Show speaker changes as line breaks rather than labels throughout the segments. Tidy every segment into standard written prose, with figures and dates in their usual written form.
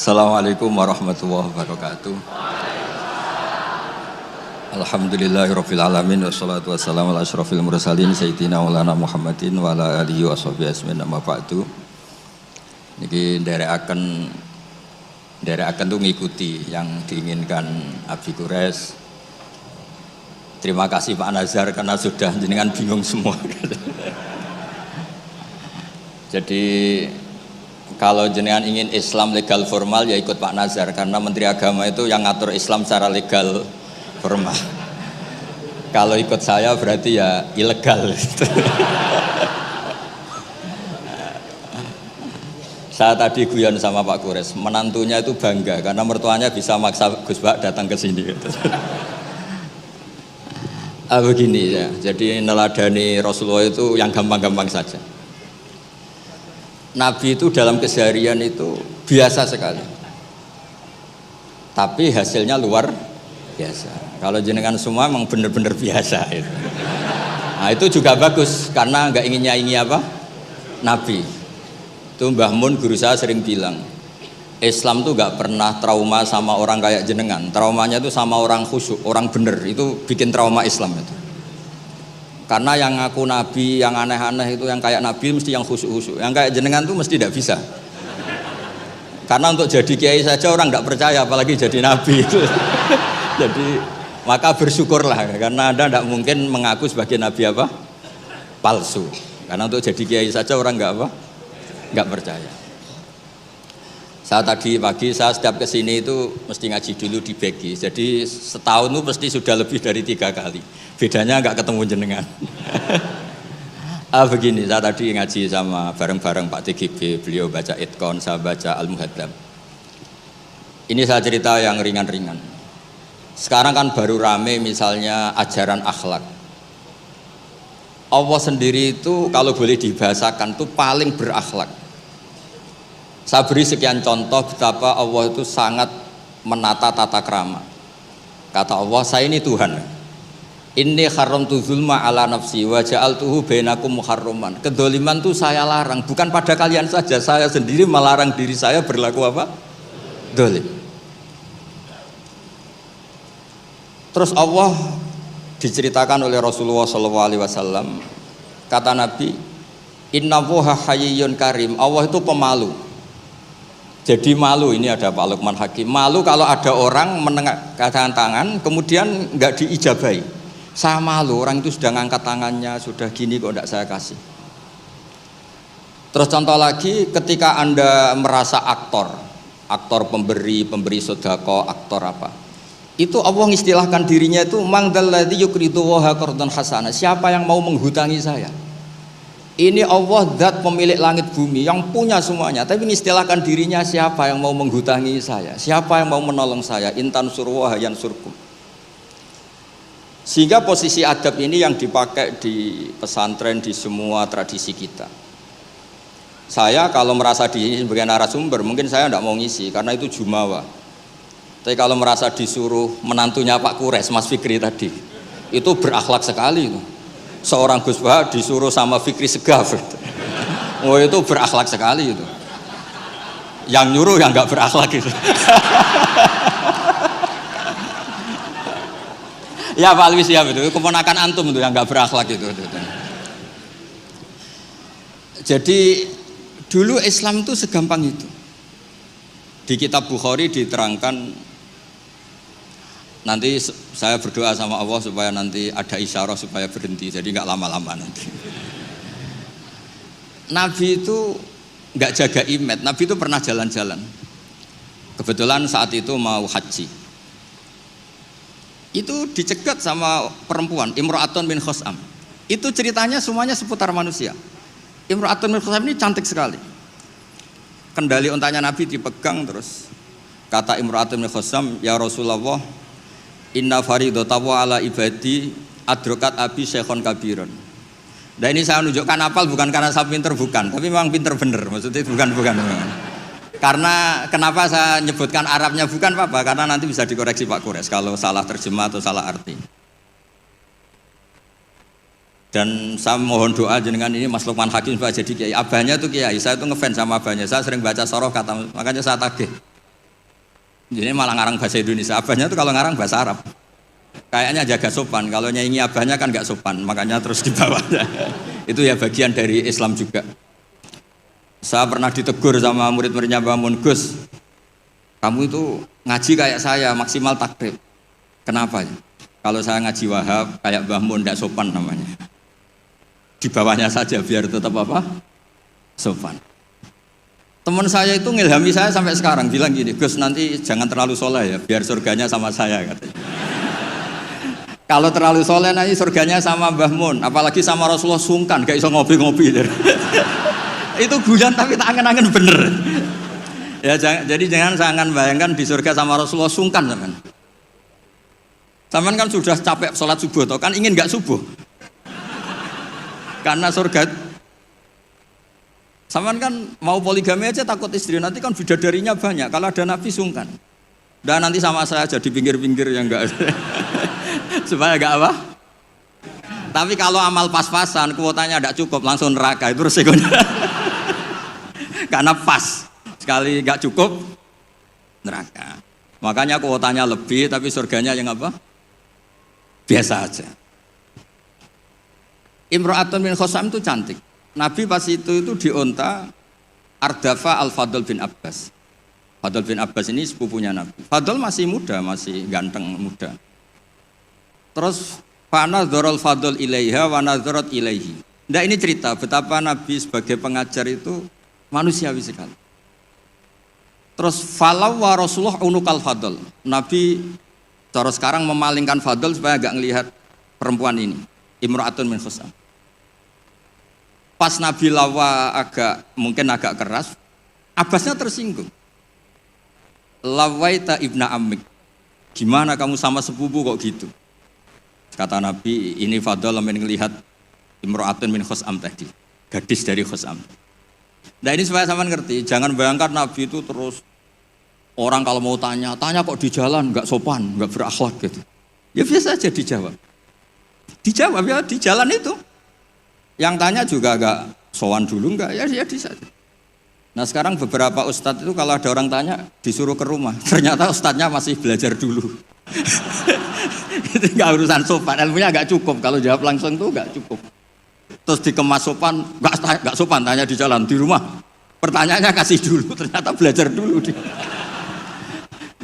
Assalamualaikum warahmatullahi wabarakatuh. Alhamdulillahirabbil alamin wassalatu wassalamu ala asyrofil mursalin sayyidina maulana Muhammadin wa ala alihi washabihi ajmain amma ba'du. Niki nderekaken tuh ngikuti yang diinginkan Abi Quraisy. Terima kasih Pak Nazar karena sudah jenengan bingung semua. Jadi kalau jenengan ingin Islam legal formal ya ikut Pak Nazar karena Menteri Agama itu yang ngatur Islam secara legal formal. Kalau ikut saya berarti ya ilegal. Saya tadi guyon sama Pak Quraisy, menantunya itu bangga karena mertuanya bisa maksa Gus Bak datang ke sini. Begini ya, jadi neladani Rasulullah itu yang gampang-gampang saja. Nabi itu dalam keseharian itu biasa sekali, tapi hasilnya luar biasa. Kalau jenengan semua memang benar-benar biasa itu. Nah itu juga bagus karena nggak ingin nyaingi apa? Nabi. Itu Mbah Mun guru saya sering bilang, Islam tuh nggak pernah trauma sama orang kayak jenengan. Traumanya itu sama orang khusyuk, orang bener itu bikin trauma Islam itu. Karena yang ngaku Nabi, yang aneh-aneh itu yang kayak Nabi mesti yang khusyuk-khusyuk. Yang kayak jenengan tuh mesti tidak bisa. Karena untuk jadi kiai saja orang nggak percaya, apalagi jadi Nabi itu. Jadi maka bersyukurlah karena Anda tidak mungkin mengaku sebagai Nabi apa? Palsu. Karena untuk jadi kiai saja orang nggak percaya. Saya tadi pagi saya setiap kesini itu mesti ngaji dulu di Begi. Jadi setahun itu pasti sudah lebih dari 3 kali. Bedanya nggak ketemu jenengan. Begini, saya tadi ngaji sama bareng-bareng Pak TGB, beliau baca Itqon, saya baca Al-Muhaddam. Ini saya cerita yang ringan-ringan. Sekarang kan baru rame misalnya ajaran akhlak. Allah sendiri itu kalau boleh dibahasakan itu paling berakhlak. Saya beri sekian contoh betapa Allah itu sangat menata tata krama. Kata Allah, saya ini Tuhan. Inni haramtu zulma ala nafsi wa ja'altuhu bainakum muharraman. Kedoliman itu saya larang, bukan pada kalian saja, saya sendiri melarang diri saya berlaku apa? Dolim. Terus Allah diceritakan oleh Rasulullah SAW, kata Nabi, Innallaha hayyun karim. Allah itu pemalu. Jadi malu, ini ada Pak Lukman Hakim. Malu kalau ada orang menengahkan tangan kemudian nggak diijabahi. Saya malu, orang itu sudah ngangkat tangannya, sudah gini kok tidak saya kasih. Terus contoh lagi, ketika Anda merasa aktor pemberi sedekah, aktor apa? Itu Allah mengistilahkan dirinya itu mangdalladzi yuqridu waha qardan hasana. Siapa yang mau menghutangi saya? Ini Allah zat pemilik langit bumi yang punya semuanya, tapi mengistilahkan dirinya siapa yang mau menghutangi saya? Siapa yang mau menolong saya? Intan surwaha yansurkum. Sehingga posisi adab ini yang dipakai di pesantren, di semua tradisi kita. Saya kalau merasa di sebagai narasumber mungkin saya tidak mau ngisi karena itu jumawa. Tapi kalau merasa disuruh menantunya Pak Quraisy, Mas Fikri tadi, itu berakhlak sekali itu. Seorang Gus Bah disuruh sama Fikri Segaf. Oh itu berakhlak sekali itu. Yang nyuruh yang nggak berakhlak itu. Ya Pak Alwi siap itu, keponakan antum itu yang nggak berakhlak itu. Jadi dulu Islam itu segampang itu. Di kitab Bukhari diterangkan, nanti saya berdoa sama Allah supaya nanti ada isyarah supaya berhenti, jadi nggak lama-lama nanti. Nabi itu nggak jaga imet, Nabi itu pernah jalan-jalan. Kebetulan saat itu mau haji. Itu dicegat sama perempuan Imra'atun bin Khosam. Itu ceritanya semuanya seputar manusia. Imra'atun bin Khosam ini cantik sekali. Kendali untanya Nabi dipegang terus. Kata Imra'atun bin Khosam, ya Rasulullah, inna faridatawa ala ibadi adrokat abi syekhon kabiron. Nah ini saya menunjukkan apal bukan karena saya pinter, bukan, tapi memang pinter bener, maksudnya bukan. Karena kenapa saya nyebutkan Arabnya bukan apa? Karena nanti bisa dikoreksi Pak Quraisy kalau salah terjemah atau salah arti. Dan saya mohon doa jenengan ini Mas Lukman Hakim supaya jadi kiai. Abahnya tuh kiai, saya tuh ngefans sama abahnya. Saya sering baca soroh kata, makanya saya tagih. Jadi malah ngarang bahasa Indonesia. Abahnya itu kalau ngarang bahasa Arab. Kayaknya jaga sopan. Kalau nyanyi abahnya kan nggak sopan, makanya terus dibawa. Itu ya bagian dari Islam juga. Saya pernah ditegur sama murid-muridnya Mbah Mun, Gus, kamu itu ngaji kayak saya, maksimal takrib. Kenapa? Kalau saya ngaji Wahab kayak Mbah Mun, nggak sopan namanya. Di bawahnya saja biar tetap apa? Sopan. Teman saya itu ngilhami saya sampai sekarang, bilang gini, Gus nanti jangan terlalu soleh ya, biar surganya sama saya katanya. Kalau terlalu soleh nanti surganya sama Mbah Mun, apalagi sama Rasulullah sungkan, gak iso ngopi-ngopi. Itu guyon tapi tak angen-angen bener. Ya jadi jangan bayangkan di surga sama Rasulullah sungkan teman. Teman kan sudah capek sholat subuh, toh kan ingin gak subuh? Karena surga. Saman kan mau poligami aja takut istri, nanti kan bidadarinya banyak. Kalau ada Nabi sungkan. Dan nanti sama saya aja di pinggir-pinggir yang enggak supaya enggak apa. Tapi kalau amal pas-pasan, kuotanya enggak cukup, langsung neraka, itu resikonya. Karena pas, sekali enggak cukup, neraka. Makanya kuotanya lebih, tapi surganya yang apa? Biasa aja. Imra'atun min Khosam itu cantik. Nabi pas itu dionta Ardafa Al-Fadl bin Abbas. Fadl bin Abbas ini sepupunya Nabi. Fadl masih muda, masih ganteng muda. Terus fanadharul Fadl ilaiha wa nadharat ilaihi. Nah ini cerita betapa Nabi sebagai pengajar itu manusiawi sekali. Terus falau wa Rasulullah unukal Fadl. Nabi cara sekarang memalingkan Fadl supaya agak ngelihat perempuan ini. Imra'atun min Khosam. Pas Nabi lawa mungkin agak keras, Abbasnya tersinggung. Lawaita ibna ammik, gimana kamu sama sepupu kok gitu? Kata Nabi, ini Fadl melihat Imra'atun min Khosam tadi, gadis dari Khosam. Nah ini supaya sama ngerti, jangan bayangkan Nabi itu terus orang kalau mau tanya kok di jalan, nggak sopan, nggak berakhlak gitu. Ya biasa aja dijawab. Dijawab ya di jalan itu. Yang tanya juga agak sowan dulu enggak, ya di saja. Nah sekarang beberapa ustadz itu kalau ada orang tanya disuruh ke rumah, ternyata ustadznya masih belajar dulu. Itu enggak urusan sopan, ilmunya enggak cukup, kalau jawab langsung tuh enggak cukup. Terus dikemas sopan, enggak sopan, tanya di jalan, di rumah. Pertanyaannya kasih dulu, ternyata belajar dulu.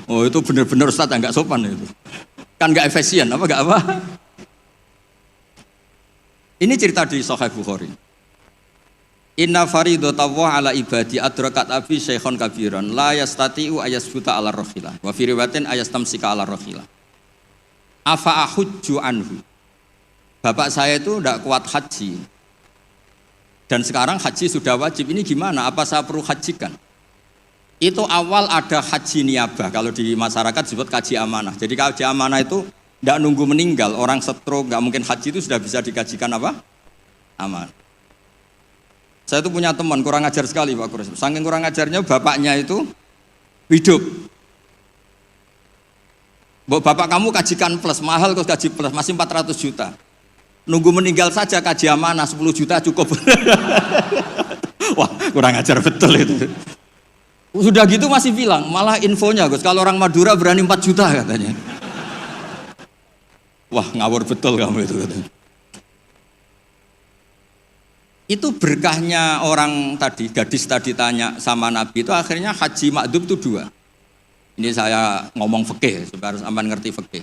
Oh itu benar-benar ustadz enggak sopan itu. Kan enggak efisien, enggak apa? Ini cerita di Sahih Bukhari. Inna faridatallahi ala ibadi adrakat abi syekhon kabiran la yastati'u ayasbuta ala rokhila wa fi riwayatin ayastamsika ala rokhila. Afa ahujju anhu. Bapak saya itu tidak kuat haji. Dan sekarang haji sudah wajib. Ini gimana? Apa saya perlu hajikan? Itu awal ada haji niabah. Kalau di masyarakat disebut haji amanah. Jadi haji amanah itu tidak nunggu meninggal, orang stroke, nggak mungkin haji itu sudah bisa dikajikan apa? Aman. Saya itu punya teman, kurang ajar sekali Pak Kures. Saking kurang ajarnya, bapaknya itu hidup. Bapak kamu kajikan plus, mahal kok kaji plus, masih 400 juta. Nunggu meninggal saja kaji amanah, 10 juta cukup. Wah, kurang ajar betul itu. Sudah gitu masih bilang, malah infonya Gus, kalau orang Madura berani 4 juta katanya. Wah ngawur betul kamu itu. Itu berkahnya orang tadi, gadis tadi tanya sama Nabi itu akhirnya haji makdub itu 2. Ini saya ngomong fikih supaya harus aman ngerti fikih.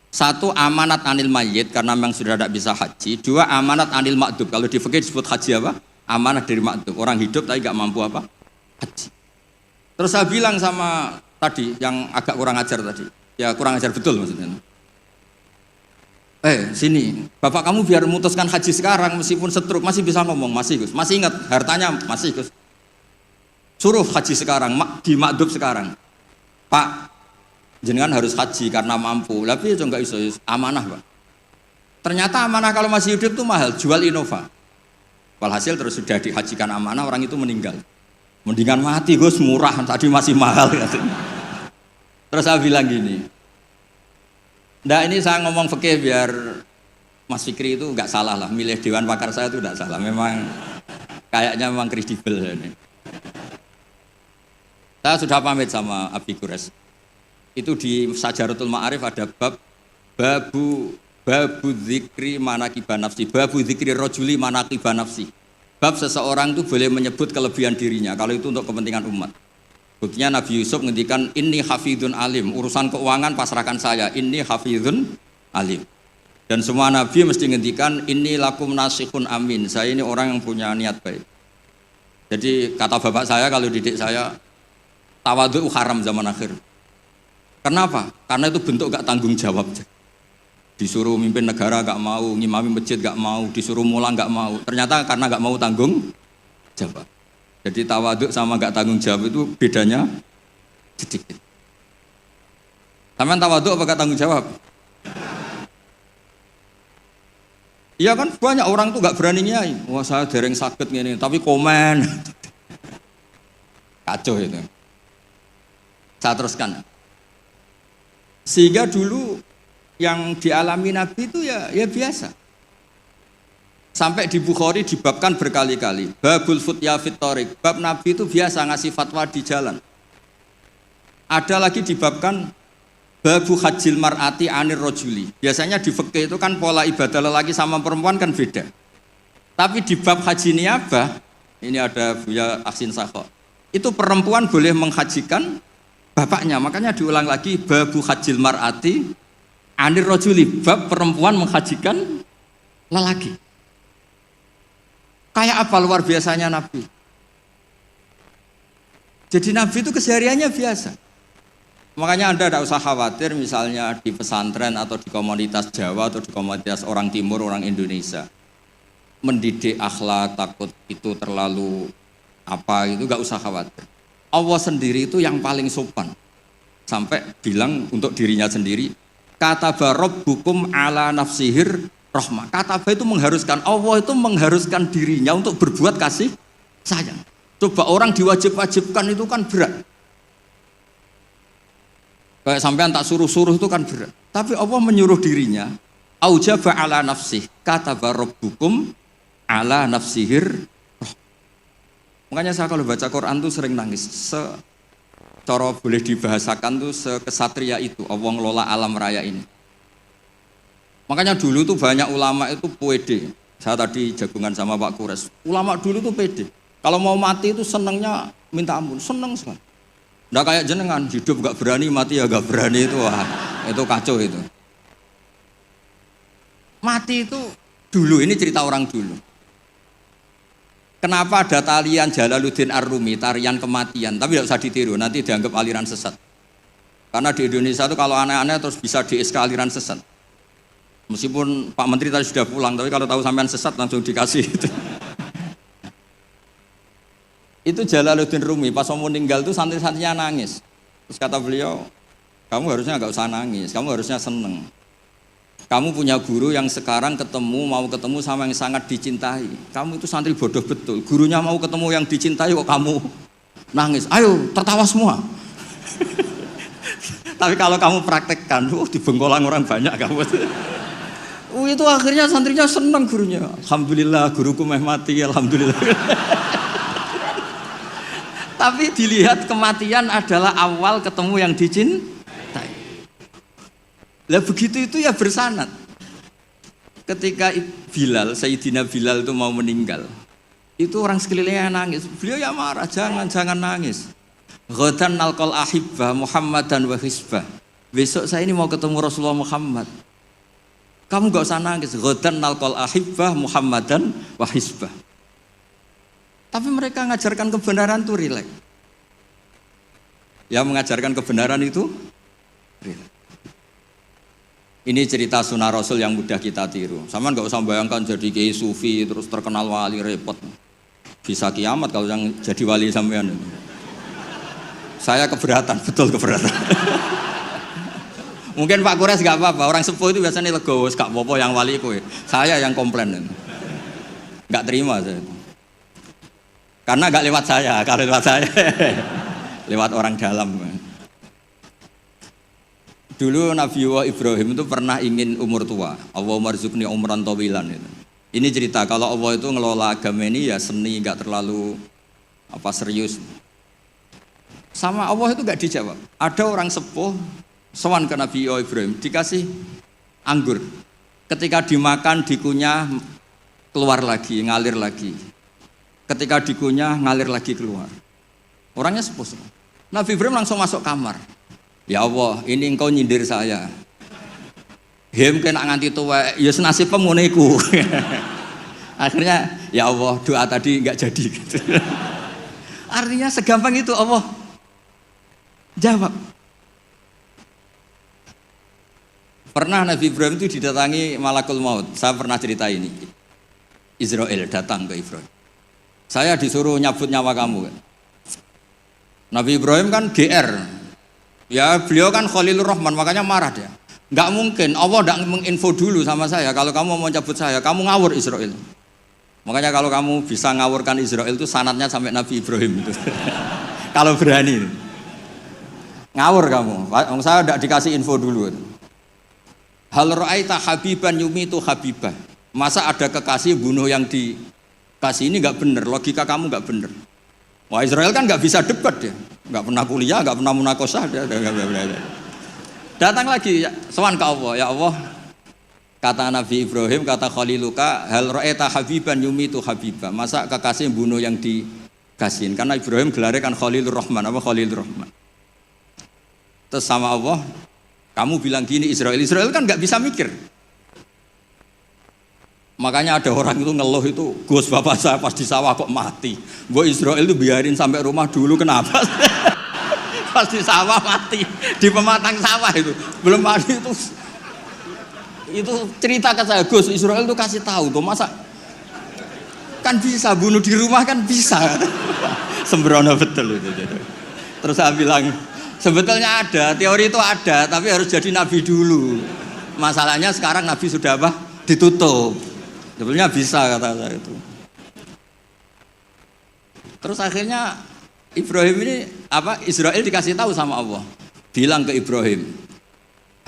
1 amanat anil mayyit karena memang sudah tidak bisa haji. 2 amanat anil makdub. Kalau di fikih disebut haji apa? Amanat dari makdub. Orang hidup tapi nggak mampu apa? Haji. Terus saya bilang sama tadi yang agak kurang ajar tadi. Ya kurang ajar betul maksudnya. Sini, bapak kamu biar memutuskan haji sekarang meskipun stroke masih bisa ngomong, masih Gus, masih ingat hartanya masih Gus. Suruh haji sekarang, di makdub sekarang. Pak, jenengan harus haji karena mampu, tapi itu enggak iso, amanah Pak. Ternyata amanah kalau masih hidup tuh mahal, jual Innova. Walhasil terus sudah dihajikan amanah, orang itu meninggal. Mendingan mati Gus, murah, tadi masih mahal. Terus saya bilang gini. Nah ini saya ngomong fikih biar Mas Fikri itu nggak salah lah, milih dewan pakar saya itu nggak salah, memang kayaknya memang kredibel ini. Saya sudah pamit sama Abi Kures. Itu di Sajaratul Ma'arif ada babu dzikri manaqiban nafsi, babu dzikri rajuli manaqiban nafsi. Bab seseorang itu boleh menyebut kelebihan dirinya kalau itu untuk kepentingan umat. Buktinya Nabi Yusuf ngendikan inni hafidun alim, urusan keuangan pasrahkan saya, inni hafidun alim. Dan semua nabi mesti ngendikan inni lakum nasihun amin, saya ini orang yang punya niat baik. Jadi kata bapak saya kalau didik saya, tawadhu haram zaman akhir. Kenapa? Karena itu bentuk gak tanggung jawab. Disuruh mimpin negara gak mau, ngimami masjid gak mau, disuruh mulang gak mau. Ternyata karena gak mau tanggung jawab. Jadi tawadhu sama gak tanggung jawab itu bedanya sedikit. Sampean tawadhu apa gak tanggung jawab? Iya kan banyak orang tuh gak berani nyai. Wah saya dereng sakit gini, tapi komen. Kacau itu. Saya teruskan. Sehingga dulu yang dialami Nabi itu ya biasa. Sampai di Bukhari dibabkan berkali-kali. Babul futya fit thoriq. Bab Nabi itu biasa ngasih fatwa di jalan. Ada lagi dibabkan babu hajjil mar'ati anir rojuli. Biasanya di fikih itu kan pola ibadah lelaki sama perempuan kan beda. Tapi di bab haji niyabah, ini ada Buya Aksin Sakho, itu perempuan boleh menghajikan bapaknya. Makanya diulang lagi babu hajjil mar'ati anir rojuli. Bab perempuan menghajikan lelaki. Kayak apa luar biasanya Nabi. Jadi Nabi itu kesehariannya biasa. Makanya Anda tidak usah khawatir misalnya di pesantren atau di komunitas Jawa atau di komunitas orang Timur, orang Indonesia mendidik akhlak, takut itu terlalu apa itu gak usah khawatir. Allah sendiri itu yang paling sopan. Sampai bilang untuk dirinya sendiri, kataba rabbukum ala nafsihir rahmah. Kataba itu mengharuskan, Allah itu mengharuskan dirinya untuk berbuat kasih sayang. Coba orang diwajib-wajibkan itu kan berat. Kayak sampean tak suruh-suruh itu kan berat. Tapi Allah menyuruh dirinya, aujaba ala nafsih, kataba rabbukum ala nafsihir. Makanya saya kalau baca Quran tuh sering nangis. Cara boleh dibahasakan tuh sekesatria itu Allah ngelola alam raya ini. Makanya dulu tuh banyak ulama itu pede. Saya tadi jagungan sama Pak Kures. Ulama dulu tuh pede. Kalau mau mati itu senengnya minta ampun, seneng sekali. Nggak kayak jenengan, hidup gak berani, mati ya gak berani itu, wah, itu kacau itu. Mati itu dulu, ini cerita orang dulu. Kenapa ada tarian Jalaluddin Ar-Rumi, tarian kematian, tapi tidak usah ditiru, nanti dianggap aliran sesat. Karena di Indonesia itu kalau aneh-aneh terus bisa di-SK aliran sesat. Meskipun Pak Menteri tadi sudah pulang, tapi kalau tahu sampean sesat langsung dikasih itu. Itu Jalaluddin Rumi, pas mau meninggal itu santri-santrinya nangis. Terus kata beliau, kamu harusnya gak usah nangis, kamu harusnya seneng. Kamu punya guru yang sekarang mau ketemu sama yang sangat dicintai. Kamu itu santri bodoh betul, gurunya mau ketemu yang dicintai kok kamu nangis. Ayo, tertawa semua. Tapi kalau kamu praktekkan, di bengkolang orang banyak kamu. Itu akhirnya santrinya seneng gurunya. Alhamdulillah, guruku meh mati, alhamdulillah. Tapi dilihat kematian adalah awal ketemu yang dicintai. Lah begitu itu ya bersanad. Ketika Bilal, Sayyidina Bilal itu mau meninggal, itu orang sekelilingnya nangis. Beliau ya marah, jangan nangis. Ghadan nalqal ahibbah Muhammadan wa hisbah. Besok saya ini mau ketemu Rasulullah Muhammad. Kamu gak usah nangis. Ghadan nalqal ahibbah Muhammadan wa hisbah. Tapi mereka mengajarkan kebenaran itu rileks. Ya mengajarkan kebenaran itu rileks. Ini cerita sunnah Rasul yang mudah kita tiru. Sama nggak usah bayangkan jadi kiai sufi terus terkenal wali, repot. Bisa kiamat kalau yang jadi wali sampean. Saya keberatan, betul keberatan. Mungkin Pak Kures nggak apa-apa. Orang sepuh itu biasanya legowo, gak apa-apa yang wali kowe. Saya yang komplain. Nggak terima saya. Karena gak lewat saya, kalau lewat saya lewat orang dalam. Dulu Nabi Ibrahim itu pernah ingin umur tua. Allahumma rzuqni umran tawilan itu. Ini cerita kalau Allah itu ngelola agama ini ya seni, gak terlalu serius. Sama Allah itu gak dijawab. Ada orang sepuh Sowan ke Nabi Ibrahim, dikasih anggur. Ketika dimakan, dikunyah, keluar lagi, ngalir lagi. Ketika dikunyah, ngalir lagi keluar. Orangnya sepuh. Nabi Ibrahim langsung masuk kamar. Ya Allah, ini engkau nyindir saya. Hem kena nganti tuwek, ya senasib pemuniku. Akhirnya, ya Allah, doa tadi enggak jadi. Artinya segampang itu Allah jawab. Pernah Nabi Ibrahim itu didatangi malakul maut. Saya pernah cerita ini. Israel datang ke Ibrahim. Saya disuruh nyabut nyawa kamu. Nabi Ibrahim kan GR. Ya beliau kan Khalilur Rahman, makanya marah dia. Enggak mungkin Allah enggak menginfo dulu sama saya kalau kamu mau cabut saya, kamu ngawur Israel. Makanya kalau kamu bisa ngawurkan Israel itu sanadnya sampai Nabi Ibrahim itu. Kalau berani. Ngawur kamu. Saya enggak dikasih info dulu. Hal ra'aita habiban yumitu habibah. Masa ada kekasih bunuh yang dikasih, ini enggak benar, logika kamu enggak benar. Wah Israel kan enggak bisa debat dia. Enggak pernah kuliah, enggak pernah munakosah dia. Datang lagi, sowan ke Allah, ya Allah, kata Nabi Ibrahim, kata Khaliluka, hal ra'aita habiban yumitu habibah. Masa kekasih bunuh yang dikasihin? Karena Ibrahim gelarnya kan Khalilur Rahman, apa Khalilur Rahman. Terus sama Allah, kamu bilang gini Israel kan nggak bisa mikir. Makanya ada orang itu ngeluh itu, Gus bapak saya pas di sawah kok mati. Gue Israel itu biarin sampai rumah dulu, kenapa? Pas di sawah mati, di pematang sawah itu belum mati itu cerita ke saya, Gus Israel itu kasih tahu tuh, masa kan bisa bunuh di rumah kan bisa. Sembrono betul itu. Terus saya bilang sebetulnya ada teori itu ada, tapi harus jadi nabi dulu. Masalahnya sekarang nabi sudah apa? Ditutup. Sebetulnya bisa kata saya itu. Terus akhirnya Ibrahim ini apa? Israel dikasih tahu sama Allah. Bilang ke Ibrahim,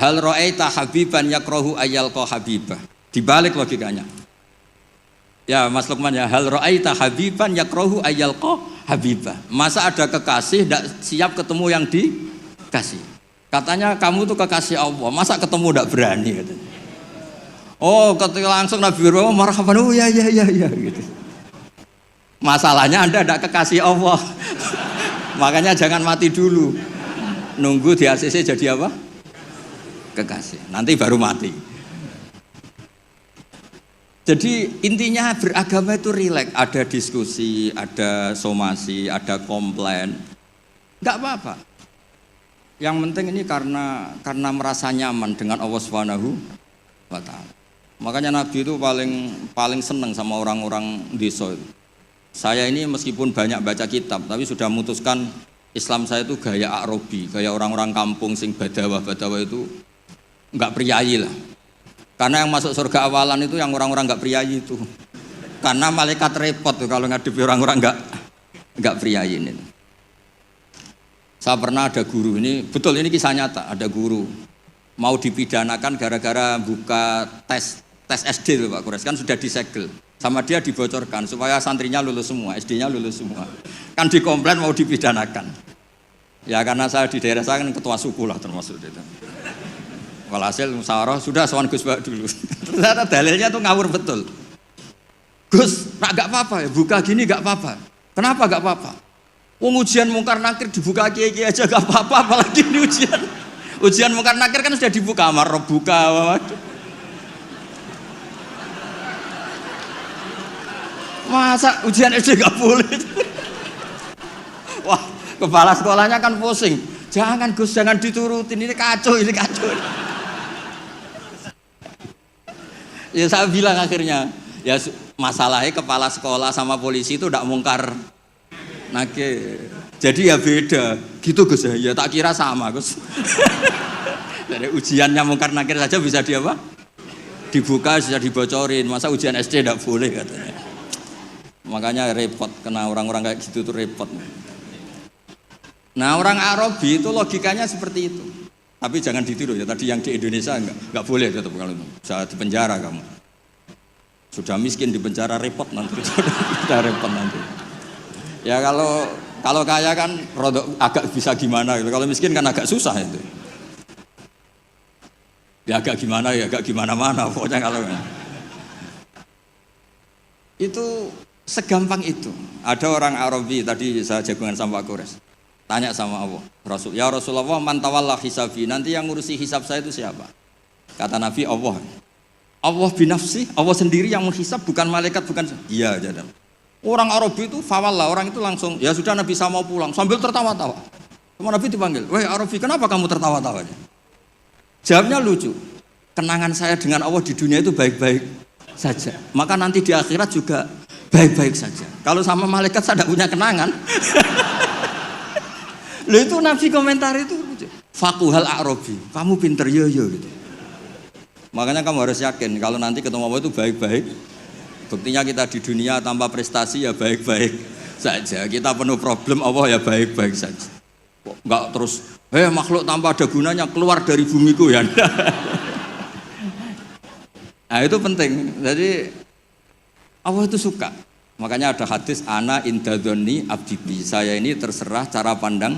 hal ra'aita habiban yakrahu ayyalqa habibah. Dibalik logikanya. Ya Mas Lukman ya, hal ra'aita habiban yakrahu ayyalqa habibah. Masa ada kekasih tidak siap ketemu yang dikasih. Katanya kamu tuh kekasih Allah, masa ketemu tidak berani katanya. Oh, ketika langsung Nabi Ibrahim marhaban, oh ya gitu. Masalahnya Anda tidak kekasih Allah. Makanya jangan mati dulu. Nunggu di ACC jadi apa? Kekasih. Nanti baru mati. Jadi intinya beragama itu rileks, ada diskusi, ada somasi, ada komplain. Enggak apa-apa. Yang penting ini karena merasa nyaman dengan Allah Subhanahu wa taala. Makanya Nabi itu paling senang sama orang-orang desa itu. Saya ini meskipun banyak baca kitab, tapi sudah memutuskan Islam saya itu gaya Arabi, gaya orang-orang kampung sing badawa itu enggak priayi lah. Karena yang masuk surga awalan itu yang orang-orang enggak priayi itu. Karena malaikat repot tuh kalau ngadepi orang-orang enggak priayi ini. Saya pernah ada guru, ini betul ini kisah nyata, ada guru mau dipidanakan gara-gara buka tes SD loh Pak Kures, kan sudah disegel. Sama dia dibocorkan supaya santrinya lulus semua, SD-nya lulus semua. Kan dikomplain mau dipidanakan. Ya karena saya di daerah saya kan ketua suku lah termasuk itu. Walhasil musyawarah sudah sowan Gus Bak dulu. Ternyata dalilnya tuh ngawur betul. Gus, nak gak apa-apa ya, buka gini gak apa-apa. Kenapa gak apa-apa? Wong ujian mungkar nakir dibuka kiai aja gak apa-apa, apalagi ini ujian. Ujian mungkar nakir kan sudah dibuka, marah buka. Masa ujian SD gak boleh? Wah, kepala sekolahnya kan pusing. Jangan Gus, jangan diturutin, ini kacau. Ya saya bilang akhirnya, ya masalahnya kepala sekolah sama polisi itu tidak mungkar nakir. Jadi ya beda. Gitu Gus ya tak kira sama Gus. Dari ujiannya mungkar nakir saja bisa dibuka, bisa dibocorin. Masa ujian SD tidak boleh katanya. Makanya repot, kena orang-orang kayak gitu tuh repot. Nah orang Arabi itu logikanya seperti itu. Tapi jangan ditiru ya, tadi yang di Indonesia enggak boleh tetap kalau bisa di penjara kamu. Sudah miskin di penjara repot nanti. Sudah repot nanti. Ya kalau kaya kan agak bisa gimana gitu. Kalau miskin kan agak susah itu. Ya agak gimana ya, agak gimana-mana pokoknya kalau itu segampang itu. Ada orang Arabi tadi saya jagungan sama Pak Kures. Tanya sama Allah, Rasul, ya Rasulullah, man tawalla hisabi, nanti yang ngurusi hisab saya itu siapa? Kata Nabi, Allah. Allah binafsi, Allah sendiri yang menghisab, bukan malaikat, bukan. Iya, jadi. Orang Arabi itu fawalla, orang itu langsung, ya sudah Nabi saya mau pulang, sambil tertawa-tawa. Sama Nabi dipanggil, weh Arabi, kenapa kamu tertawa-tawa? Jawabnya lucu, kenangan saya dengan Allah di dunia itu baik-baik saja, maka nanti di akhirat juga baik-baik saja. Kalau sama malaikat saya tidak punya kenangan. Loh itu Nabi komentar itu, fakuhal Arabi, kamu pinter yo gitu. Makanya kamu harus yakin kalau nanti ketemu Allah itu baik-baik. Buktinya kita di dunia tanpa prestasi ya baik-baik saja. Kita penuh problem, Allah ya baik-baik saja. Enggak terus, makhluk tanpa ada gunanya keluar dari bumiku ya. Nah itu penting. Jadi Allah itu suka. Makanya ada hadis ana indadzoni abdibi. Saya ini terserah cara pandang.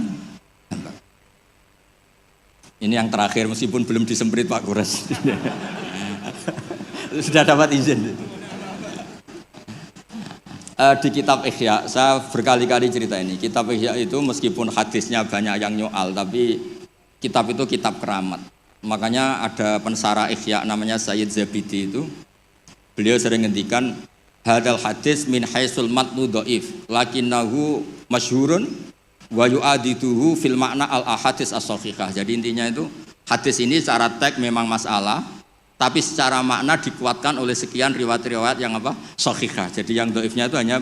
Ini yang terakhir meskipun belum disemprit Pak Kures. Sudah dapat izin. Di kitab Ihya, saya berkali-kali cerita ini. Kitab Ihya itu meskipun hadisnya banyak yang nyoal, tapi kitab itu kitab keramat. Makanya ada pensara Ihya namanya Sayyid Zabidi itu. Beliau sering ngendikan hadal hadis min haisul matnu dhaif, lakinnahu masyhurun wa yu'adituhu fil makna al ahadits as-sahihah. Jadi intinya itu hadis ini secara teks memang masalah, tapi secara makna dikuatkan oleh sekian riwayat-riwayat yang apa? Sahihah. Jadi yang dhaifnya itu hanya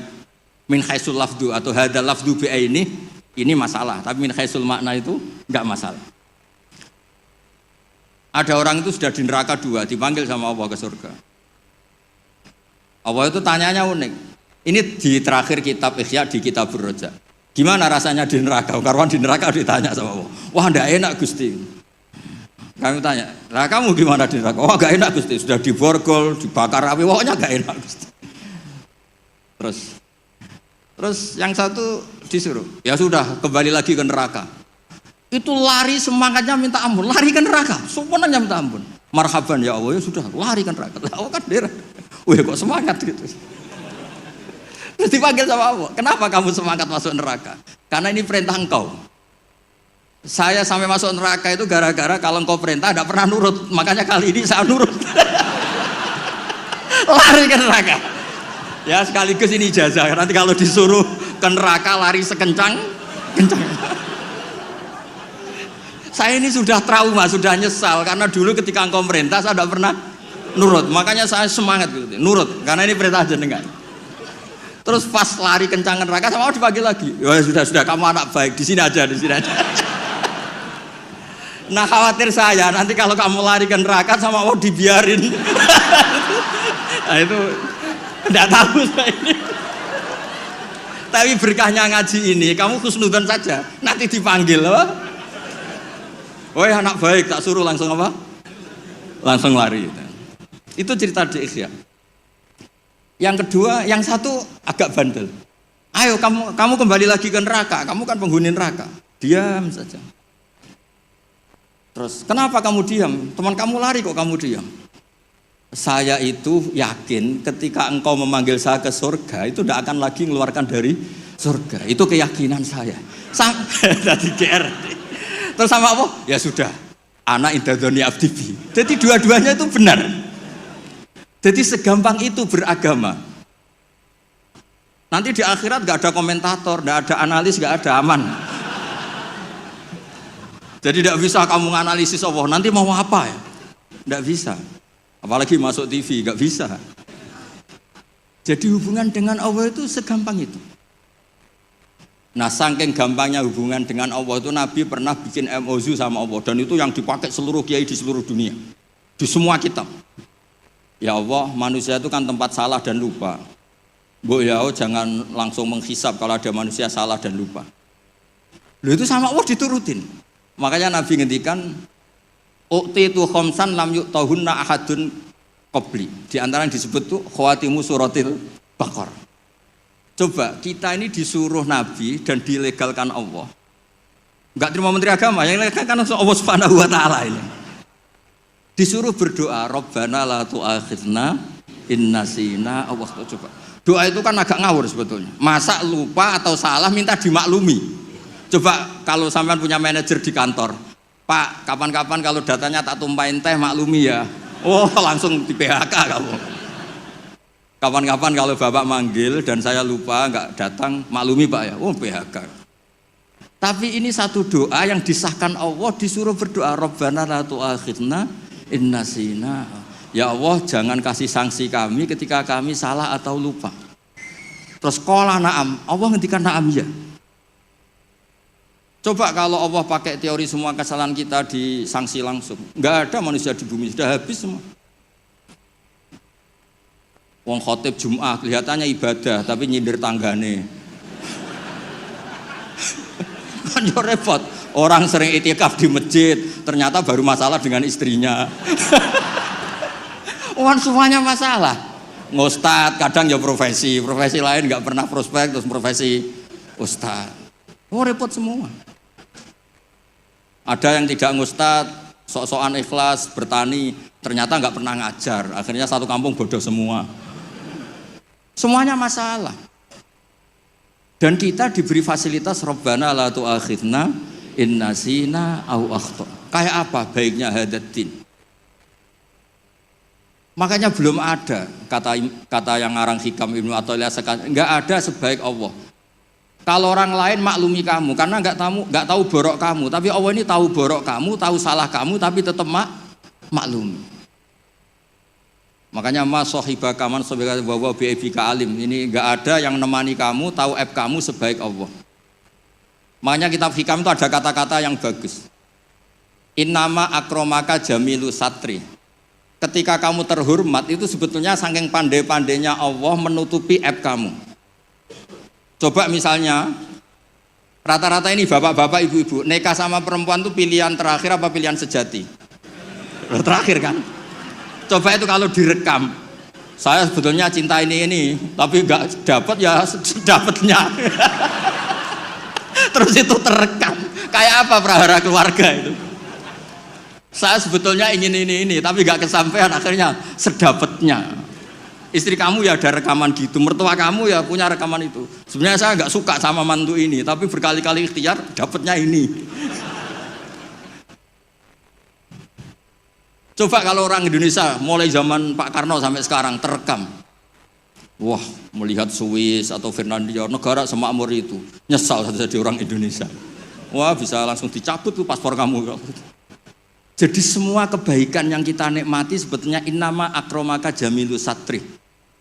min haisul lafdu atau hadal lafdu bi ini masalah, tapi min haisul makna itu enggak masalah. Ada orang itu sudah di neraka 2, dipanggil sama Allah ke surga. Allah itu tanyanya unik. Ini di terakhir kitab Ihya di kitab Ar-Raja. Gimana rasanya di neraka? Karwan di neraka ditanya sama Allah. Wah, enggak enak Gusti. Kami tanya, lah kamu gimana di neraka? Wah, enggak enak Gusti. Sudah diborgol, dibakar api, pokoknya enggak enak Gusti. Terus yang satu disuruh, ya sudah kembali lagi ke neraka. Itu lari semangatnya minta ampun, lari ke neraka, semuanya minta ampun. Marhaban ya Allah, ya sudah lari ke neraka. Allah kan derah. Wih kok semangat gitu. Terus dipanggil sama Allah, kenapa kamu semangat masuk neraka? Karena ini perintah engkau. Saya sampai masuk neraka itu gara-gara kalau engkau perintah tidak pernah nurut, makanya kali ini saya nurut. Lari ke neraka. Ya sekaligus ini ijazah, nanti kalau disuruh ke neraka lari sekencang saya ini sudah trauma, sudah nyesal karena dulu ketika engkau perintah saya tidak pernah nurut, makanya saya semangat gitu, nurut karena ini perintah jenengan. Terus pas lari kencang neraka sama Allah dipanggil lagi. Ya sudah kamu anak baik, di sini aja. Nah khawatir saya nanti kalau kamu lari ke neraka sama Allah dibiarin. Nah itu tidak tahu saya ini. Tapi berkahnya ngaji ini, kamu husnudzon saja, nanti dipanggil loh. Woi anak baik, tak suruh langsung apa? Langsung lari. Itu cerita di Ihya. Yang kedua, yang satu agak bandel. Ayo kamu kembali lagi ke neraka, kamu kan penghuni neraka. Diam saja. Terus, kenapa kamu diam? Teman kamu lari kok kamu diam? Saya itu yakin ketika engkau memanggil saya ke surga, itu tidak akan lagi mengeluarkan dari surga. Itu keyakinan saya. Tadi GR. Terus sama apa? Ya sudah, anak indadzoni abdibi. Jadi dua-duanya itu benar. Jadi segampang itu beragama. Nanti di akhirat gak ada komentator, gak ada analis, gak ada aman. Jadi tidak bisa kamu menganalisis Allah, nanti mau apa ya? Tidak bisa. Apalagi masuk TV, gak bisa. Jadi hubungan dengan Allah itu segampang itu. Nah saking gampangnya hubungan dengan Allah itu Nabi pernah bikin MOU sama Allah. Dan itu yang dipakai seluruh kiai di seluruh dunia. Di semua kitab. Ya Allah, manusia itu kan tempat salah dan lupa. Bu ya Allah, jangan langsung menghisab kalau ada manusia salah dan lupa. Loh itu sama Allah diturutin. Makanya Nabi ngendikan, u'titu khamsan lam yu'tahunna ahadun qabli. Di antara yang disebut tuh khawatimu suratil Baqarah. Coba kita ini disuruh Nabi dan dilegalkan Allah. Enggak terima menteri agama, yang legalkan Allah Subhanahu wa taala ini. Disuruh berdoa, Rabbana la tu'akhidna in nasina. Allah coba. Doa itu kan agak ngawur sebetulnya. Masa lupa atau salah minta dimaklumi. Coba kalau sampean punya manajer di kantor, Pak, kapan-kapan kalau datanya tak tumpahin teh maklumi ya. Oh, langsung di PHK kamu. Kapan-kapan kalau Bapak manggil dan saya lupa nggak datang, maklumi Pak ya. Oh, PHK. Tapi ini satu doa yang disahkan Allah, disuruh berdoa, Rabbana la tu'akhidna in nasina. Ya Allah, jangan kasih sanksi kami ketika kami salah atau lupa. Terus qala na'am, Allah ngendikan na'am ya. Coba kalau Allah pakai teori semua kesalahan kita disanksi langsung, nggak ada manusia di bumi, sudah habis semua. Wong khotib Jum'ah kelihatannya ibadah tapi nyindir tanggane. Kan yo repot. Orang sering itikaf di masjid, ternyata baru masalah dengan istrinya. Wan semuanya masalah. Ngustad kadang ya profesi lain nggak pernah prospek terus profesi ustad. Oh repot semua. Ada yang tidak ngustad, sok-sokan ikhlas bertani, ternyata nggak pernah ngajar. Akhirnya satu kampung bodoh semua. Semuanya masalah. Dan kita diberi fasilitas Rabbana la tu'akhidna in nasina au akhta. Kayak apa baiknya hadatin? Makanya belum ada kata yang ngarang Hikam Ibnu Athaillah sekarang, enggak ada sebaik Allah. Kalau orang lain maklumi kamu karena enggak tahu borok kamu, tapi Allah ini tahu borok kamu, tahu salah kamu, tapi tetap maklumi. Makanya mas sahibaka man sabika wa bi'ibika alim. Ini enggak ada yang nemani kamu, tahu aib kamu sebaik Allah. Makanya kitab Hikam itu ada kata-kata yang bagus. Innama akromaka jamilu satri. Ketika kamu terhormat itu sebetulnya saking pandai-pandainya Allah menutupi aib kamu. Coba misalnya rata-rata ini bapak-bapak, ibu-ibu nikah sama perempuan itu pilihan terakhir apa pilihan sejati? Terakhir kan? Coba itu kalau direkam, saya sebetulnya cinta ini tapi nggak dapat ya dapatnya. Terus itu terekam, kayak apa prahara keluarga itu? Saya sebetulnya ingin ini tapi gak kesampaian, akhirnya sedapatnya. Istri kamu ya ada rekaman gitu, mertua kamu ya punya rekaman itu. Sebenarnya saya gak suka sama mantu ini, tapi berkali-kali ikhtiar dapatnya ini. Coba kalau orang Indonesia mulai zaman Pak Karno sampai sekarang terekam. Wah, melihat Swiss atau Finlandia, negara semakmur itu, nyesal jadi orang Indonesia. Wah, bisa langsung dicabut tuh paspor kamu. Jadi semua kebaikan yang kita nikmati sebetulnya innama akromaka jamilu satri.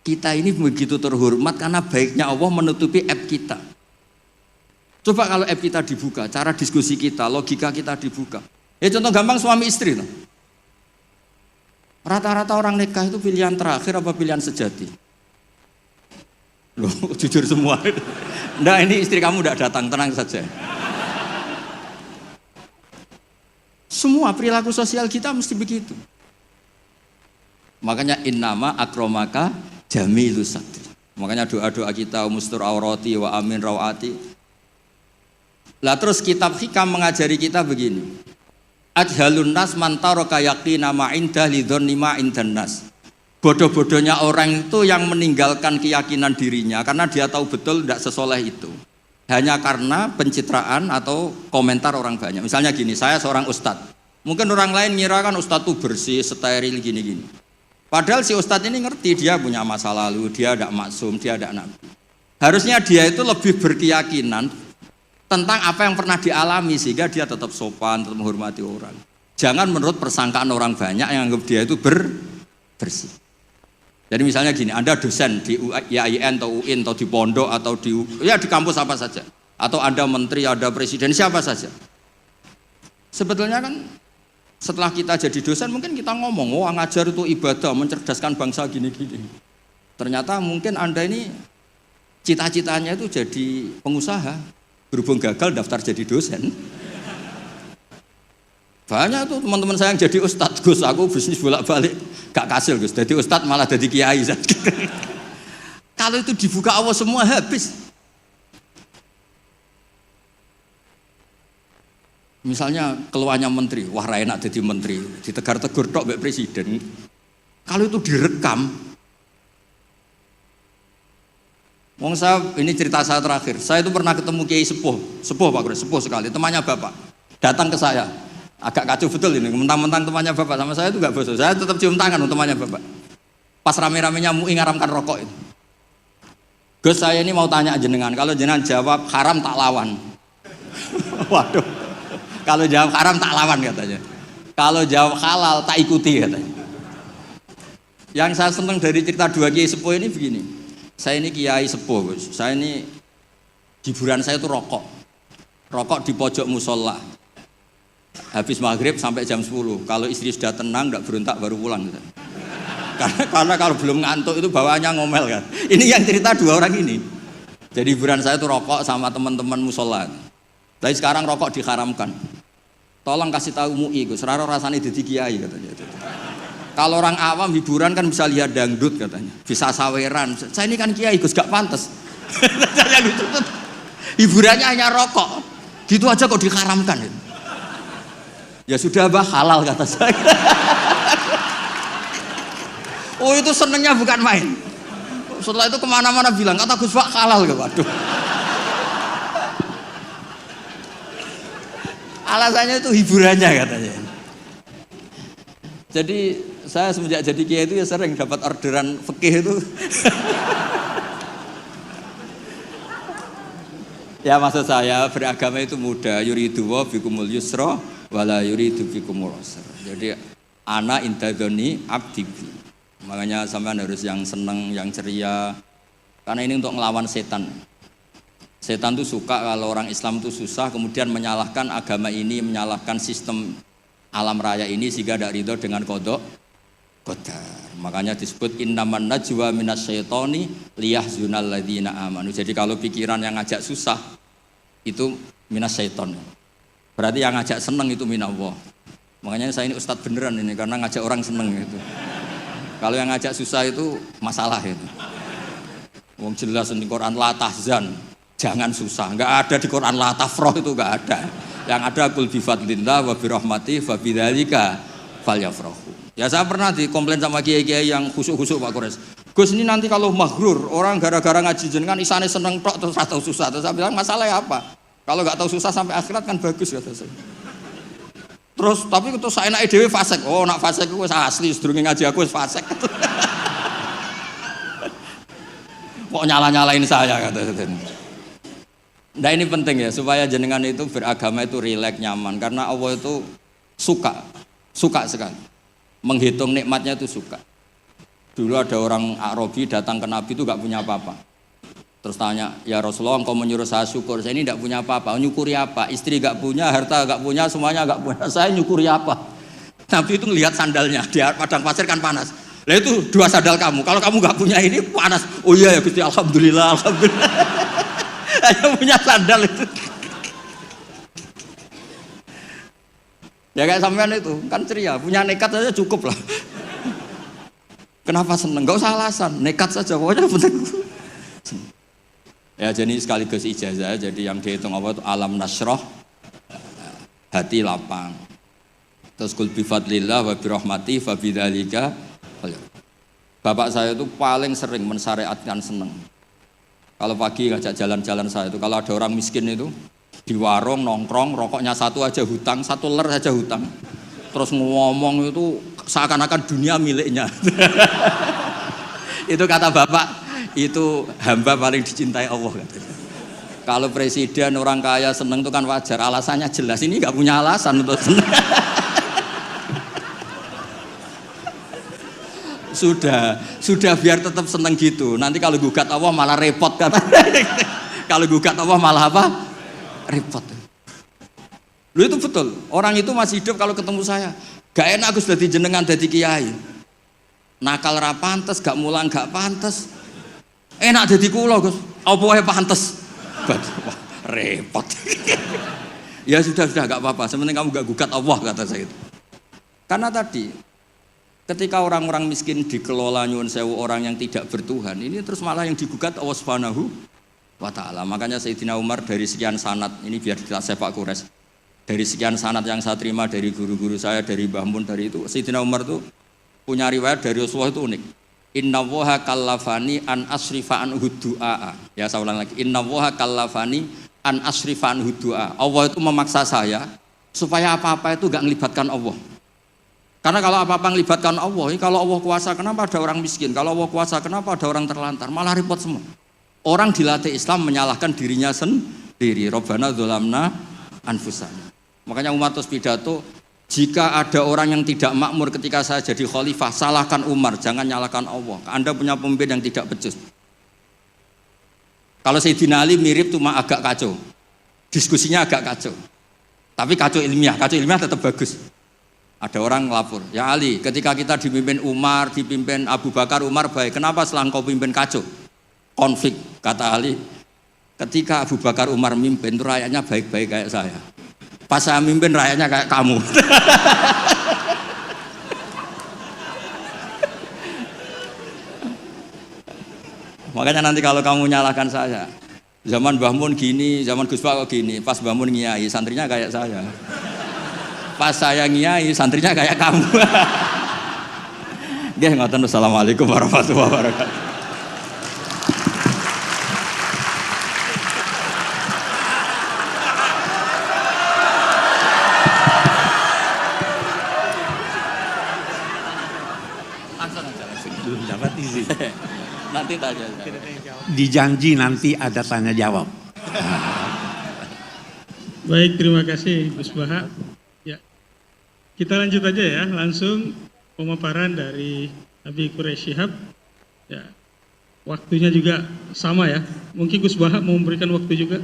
Kita ini begitu terhormat karena baiknya Allah menutupi aib kita. Coba kalau aib kita dibuka, cara diskusi kita, logika kita dibuka. Ya contoh gampang suami istri. Rata-rata orang nikah itu pilihan terakhir apa pilihan sejati? Loh, jujur semua. Nah ini istri kamu udah datang, tenang saja. Semua perilaku sosial kita mesti begitu. Makanya innama akromaka jamilus satri. Makanya doa-doa kita mustur aurati wa amin rawati. Lah terus kitab Hikam mengajari kita begini. Ajhalun nas man taraka yaqina ma inda lidzanni ma indan nas. Bodoh-bodohnya orang itu yang meninggalkan keyakinan dirinya karena dia tahu betul tidak sesoleh itu. Hanya karena pencitraan atau komentar orang banyak. Misalnya gini, saya seorang ustadz. Mungkin orang lain ngira kan ustadz tuh bersih, steril, gini-gini. Padahal si ustadz ini ngerti dia punya masa lalu, dia tidak maksum, dia tidak nabi. Harusnya dia itu lebih berkeyakinan tentang apa yang pernah dialami sehingga dia tetap sopan, tetap menghormati orang. Jangan menurut persangkaan orang banyak yang anggap dia itu bersih. Jadi misalnya gini, Anda dosen di IAIN atau UIN atau di pondok atau di kampus apa saja, atau Anda menteri, ada presiden, siapa saja. Sebetulnya kan setelah kita jadi dosen mungkin kita ngomong, oh ngajar itu ibadah, mencerdaskan bangsa gini-gini. Ternyata mungkin Anda ini cita-citanya itu jadi pengusaha, berhubung gagal daftar jadi dosen. Banyak tuh teman-teman saya yang jadi ustadz, Gus aku bisnis bolak-balik gak kasil Gus, jadi ustadz malah jadi kiai. Kalau itu dibuka Allah semua habis. Misalnya keluarnya menteri, wah ra enak jadi menteri, ditegar-tegur tok mbek presiden. Kalau itu direkam, wong saya ini cerita saya terakhir. Saya itu pernah ketemu Kiai sepuh Pak Kures, sepuh sekali, temannya Bapak. Datang ke saya, agak kacau betul ini, mentang-mentang temannya Bapak sama saya itu enggak bosok. Saya tetap cium tangan untuk temannya Bapak. Pas rame-ramenya MUI ngaramkan rokok itu. Gus, saya ini mau tanya jenengan, kalau jenengan jawab haram tak lawan. Waduh. Kalau jawab haram tak lawan katanya. Kalau jawab halal tak ikuti katanya. Yang saya senang dari cerita dua kiai sepuh ini begini. Saya ini kiai sepuh, Gus. Saya ini hiburan saya itu rokok. Rokok di pojok musola. Habis maghrib sampai jam 10. Kalau istri sudah tenang, enggak berontak baru pulang. Gitu. Karena kalau belum ngantuk itu bawaannya ngomel kan. Ini yang cerita dua orang ini. Jadi hiburan saya itu rokok sama teman-teman musola. Tapi sekarang rokok diharamkan. Tolong kasih tahu MUI, Gus. Raro rasanya jadi kiai katanya. Kalau orang awam hiburan kan bisa lihat dangdut katanya, bisa saweran. Saya ini kan kiai, Gus, gak pantas. Hiburannya hanya rokok. Gitu aja kok diharamkan. Ya sudah bah, halal kata saya. Oh itu senengnya bukan main. Setelah itu kemana-mana bilang, kata Gus Pak halal. Waduh. Alasannya itu hiburannya katanya. Jadi saya semenjak jadi kiai itu ya sering dapat orderan fikih itu. Ya maksud saya beragama itu mudah. Yuridu wa bikumul yusra wala yuridu bikumul usra. Jadi ana intadzoni abdi. Makanya sampean harus yang seneng, yang ceria. Karena ini untuk ngelawan setan. Setan tuh suka kalau orang Islam tuh susah, kemudian menyalahkan agama ini, menyalahkan sistem alam raya ini sehingga tidak ridho dengan kodok qadar. Makanya disebut innaman najwa minasyaitoni liyahzunal ladzina amanu. Jadi kalau pikiran yang ngajak susah itu minasyaiton. Berarti yang ngajak seneng itu minallah. Makanya saya ini ustadz beneran ini karena ngajak orang seneng gitu. Kalau yang ngajak susah itu masalah itu. Wong jelas di Quran la tahzan. Jangan susah, enggak ada di Quran la tafrah itu enggak ada. Yang ada qul bi fadlillah wa bi rahmatihi fa bidzalika falyafrahu. Ya saya pernah dikomplain sama kiai-kiai yang khusuk-khusuk Pak Kores. Gus ini nanti kalau maghrur, orang gara-gara ngaji jenengan isane seneng tok terus atau susah. Terus saya bilang masalahnya apa? Kalau enggak tahu susah sampai akhirat kan bagus kata saya. Terus tapi itu saenake dhewe fasik. Oh, nak fasik ku wis asli sedurunge ngaji aku wis fasik. Kok nyala-nyalain saya kata saya. Nah ini penting ya supaya jenengan itu beragama itu rileks nyaman karena Allah itu suka sekali menghitung nikmatnya itu suka. Dulu ada orang Arabi datang ke Nabi itu gak punya apa-apa. Terus tanya, ya Rasulullah engkau menyuruh saya syukur, saya ini gak punya apa-apa. Nyukuri apa? Istri gak punya, harta gak punya, semuanya gak punya. Saya nyukuri apa? Nabi itu ngelihat sandalnya di padang pasir kan panas. Lah itu 2 sandal kamu. Kalau kamu gak punya ini panas. Oh iya ya Gusti, alhamdulillah. Hanya punya sandal itu. Ya kayak sampean itu kan ceria, punya nekat saja cukup lah. Kenapa seneng? Gak usah alasan, nekat saja pokoknya penting. Ya jadi sekaligus ijazah, jadi yang dihitung apa itu alam nasroh, hati lapang. Terus kul bi fadlillah wa bi rahmati fa bidzalika. Bapak saya itu paling sering mensyariatkan seneng. Kalau pagi ngajak jalan-jalan saya itu, kalau ada orang miskin itu di warung nongkrong, rokoknya satu aja hutang, 1 ler saja hutang. Terus ngomong itu seakan-akan dunia miliknya. Itu kata bapak, itu hamba paling dicintai Allah katanya. Kalau presiden orang kaya seneng itu kan wajar, alasannya jelas. Ini nggak punya alasan untuk seneng. Sudah biar tetap seneng gitu. Nanti kalau gugat Allah malah repot kata. Kalau gugat Allah malah apa? Repot. Lu itu betul. Orang itu masih hidup kalau ketemu saya. Gak enak Gus dadi jenengan dadi kiai. Nakal ra pantes, gak mulang gak pantes. Enak dadi kula Gus. Apa wae pantes. Wah, repot. Ya sudah gak apa-apa. Sementing kamu gak gugat Allah kata saya itu. Karena tadi ketika orang-orang miskin dikelola nyuwun sewu orang yang tidak bertuhan, ini terus malah yang digugat Allah Subhanahu wa ta'ala. Makanya Sayyidina Umar dari sekian sanad, ini biar kita sepak kures. Dari sekian sanad yang saya terima dari guru-guru saya, dari Mbah Mun, dari itu Sayyidina Umar itu punya riwayat dari Rasulullah itu unik. Innallaha kallafani an asrifa an du'a. Ya saya ulang lagi. Innallaha kallafani an asrifa an du'a. Allah itu memaksa saya supaya apa-apa itu gak melibatkan Allah. Karena kalau apa-apa melibatkan Allah, kalau Allah kuasa kenapa ada orang miskin? Kalau Allah kuasa kenapa ada orang terlantar? Malah repot semua. Orang dilatih Islam menyalahkan dirinya sendiri. Rabbana dzolamna anfusana. Makanya Umar terus pidato, jika ada orang yang tidak makmur ketika saya jadi khalifah, salahkan Umar, jangan nyalahkan Allah. Anda punya pemimpin yang tidak becus. Kalau Sayyidina Ali mirip cuma agak kacau, diskusinya agak kacau, tapi kacau ilmiah tetap bagus. Ada orang ngelapor, ya Ali, ketika kita dipimpin Umar, dipimpin Abu Bakar, Umar baik, kenapa setelah engkau pimpin kacau? Konflik, kata Ali, ketika Abu Bakar Umar mimpin itu rakyatnya baik-baik kayak saya. Pas saya mimpin rakyatnya kayak kamu. Makanya nanti kalau kamu nyalahkan saya, zaman Mbah Mun gini, zaman Gus Pak gini, pas Mbah Mun ngiyai, santrinya kayak saya. Pas saya ngiyai, santrinya kayak kamu. Nggih, ngoten. Assalamualaikum warahmatullahi wabarakatuh. Nanti tanya.
Dijanji nanti ada tanya jawab.
Baik, terima kasih Gus Baha. Ya, kita lanjut aja ya, langsung pemaparan dari Habib Quraish Shihab. Ya, waktunya juga sama ya. Mungkin Gus Baha mau memberikan waktu juga.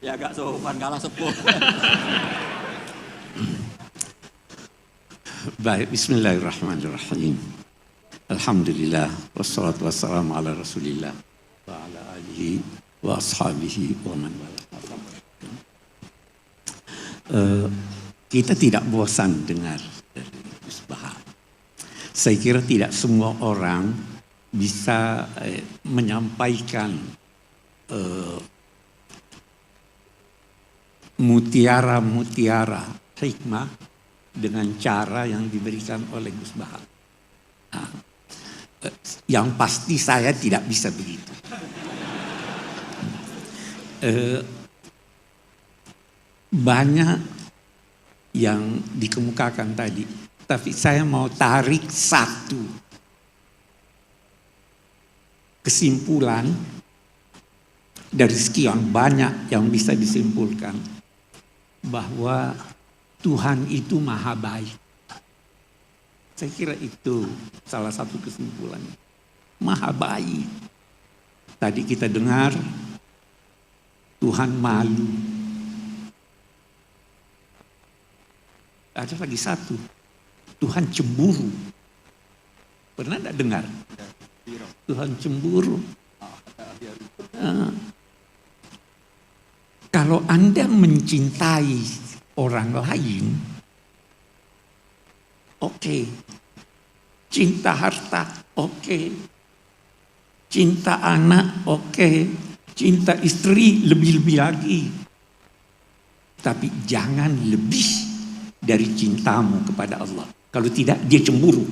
Ya agak sopan kalah sepuh.
Baik, bismillahirrahmanirrahim. Alhamdulillah, wassalatu wassalamu ala rasulillah wa ala alihi wa ashabihi wa man wala. Kita tidak bosan dengar dari Gus Baha. Saya kira tidak semua orang bisa menyampaikan mutiara-mutiara hikmah dengan cara yang diberikan oleh Gus Baha. Yang pasti saya tidak bisa begitu. Banyak yang dikemukakan tadi, tapi saya mau tarik satu kesimpulan dari sekian banyak yang bisa disimpulkan, bahwa Tuhan itu maha baik. Saya kira itu salah satu kesimpulan. Maha baik. Tadi kita dengar Tuhan malu. Ada lagi satu, Tuhan cemburu. Pernah tidak dengar? Tuhan cemburu. Kalau Anda mencintai orang lain, oke. Cinta harta, oke. Cinta anak, oke. Cinta istri, lebih-lebih lagi. Tapi jangan lebih dari cintamu kepada Allah. Kalau tidak, dia cemburu.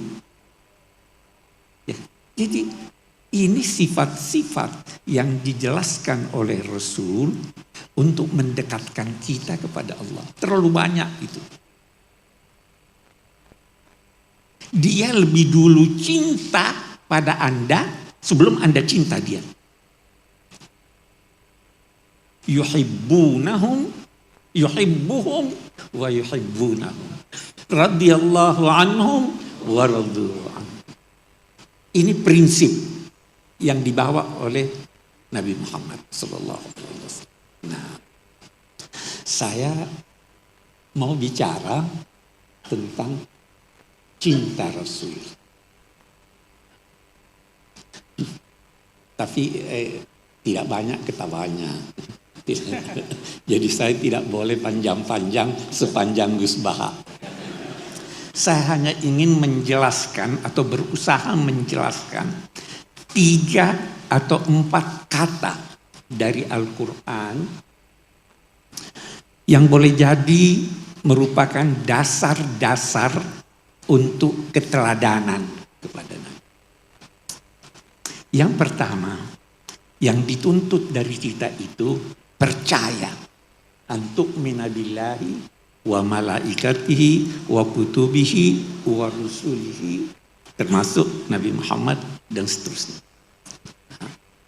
Ya. Jadi ini sifat-sifat yang dijelaskan oleh Rasul untuk mendekatkan kita kepada Allah. Terlalu banyak itu. Dia lebih dulu cinta pada Anda sebelum Anda cinta dia. Yuhibbuhum wa yuhibbunahum. Radhiyallahu anhum wa radu anhu. Ini prinsip yang dibawa oleh Nabi Muhammad sallallahu alaihi wasallam. Nah, saya mau bicara tentang cinta Rasul. Tapi tidak banyak ketawanya. Jadi saya tidak boleh panjang-panjang sepanjang Gus Baha. Saya hanya ingin menjelaskan atau berusaha menjelaskan 3 atau 4 kata dari Al-Quran yang boleh jadi merupakan dasar-dasar untuk keteladanan kepada Nabi. Yang pertama, yang dituntut dari kita itu percaya antuk minabillahi wa malaikatihi wa kutubihi wa rusulihi, termasuk Nabi Muhammad dan seterusnya.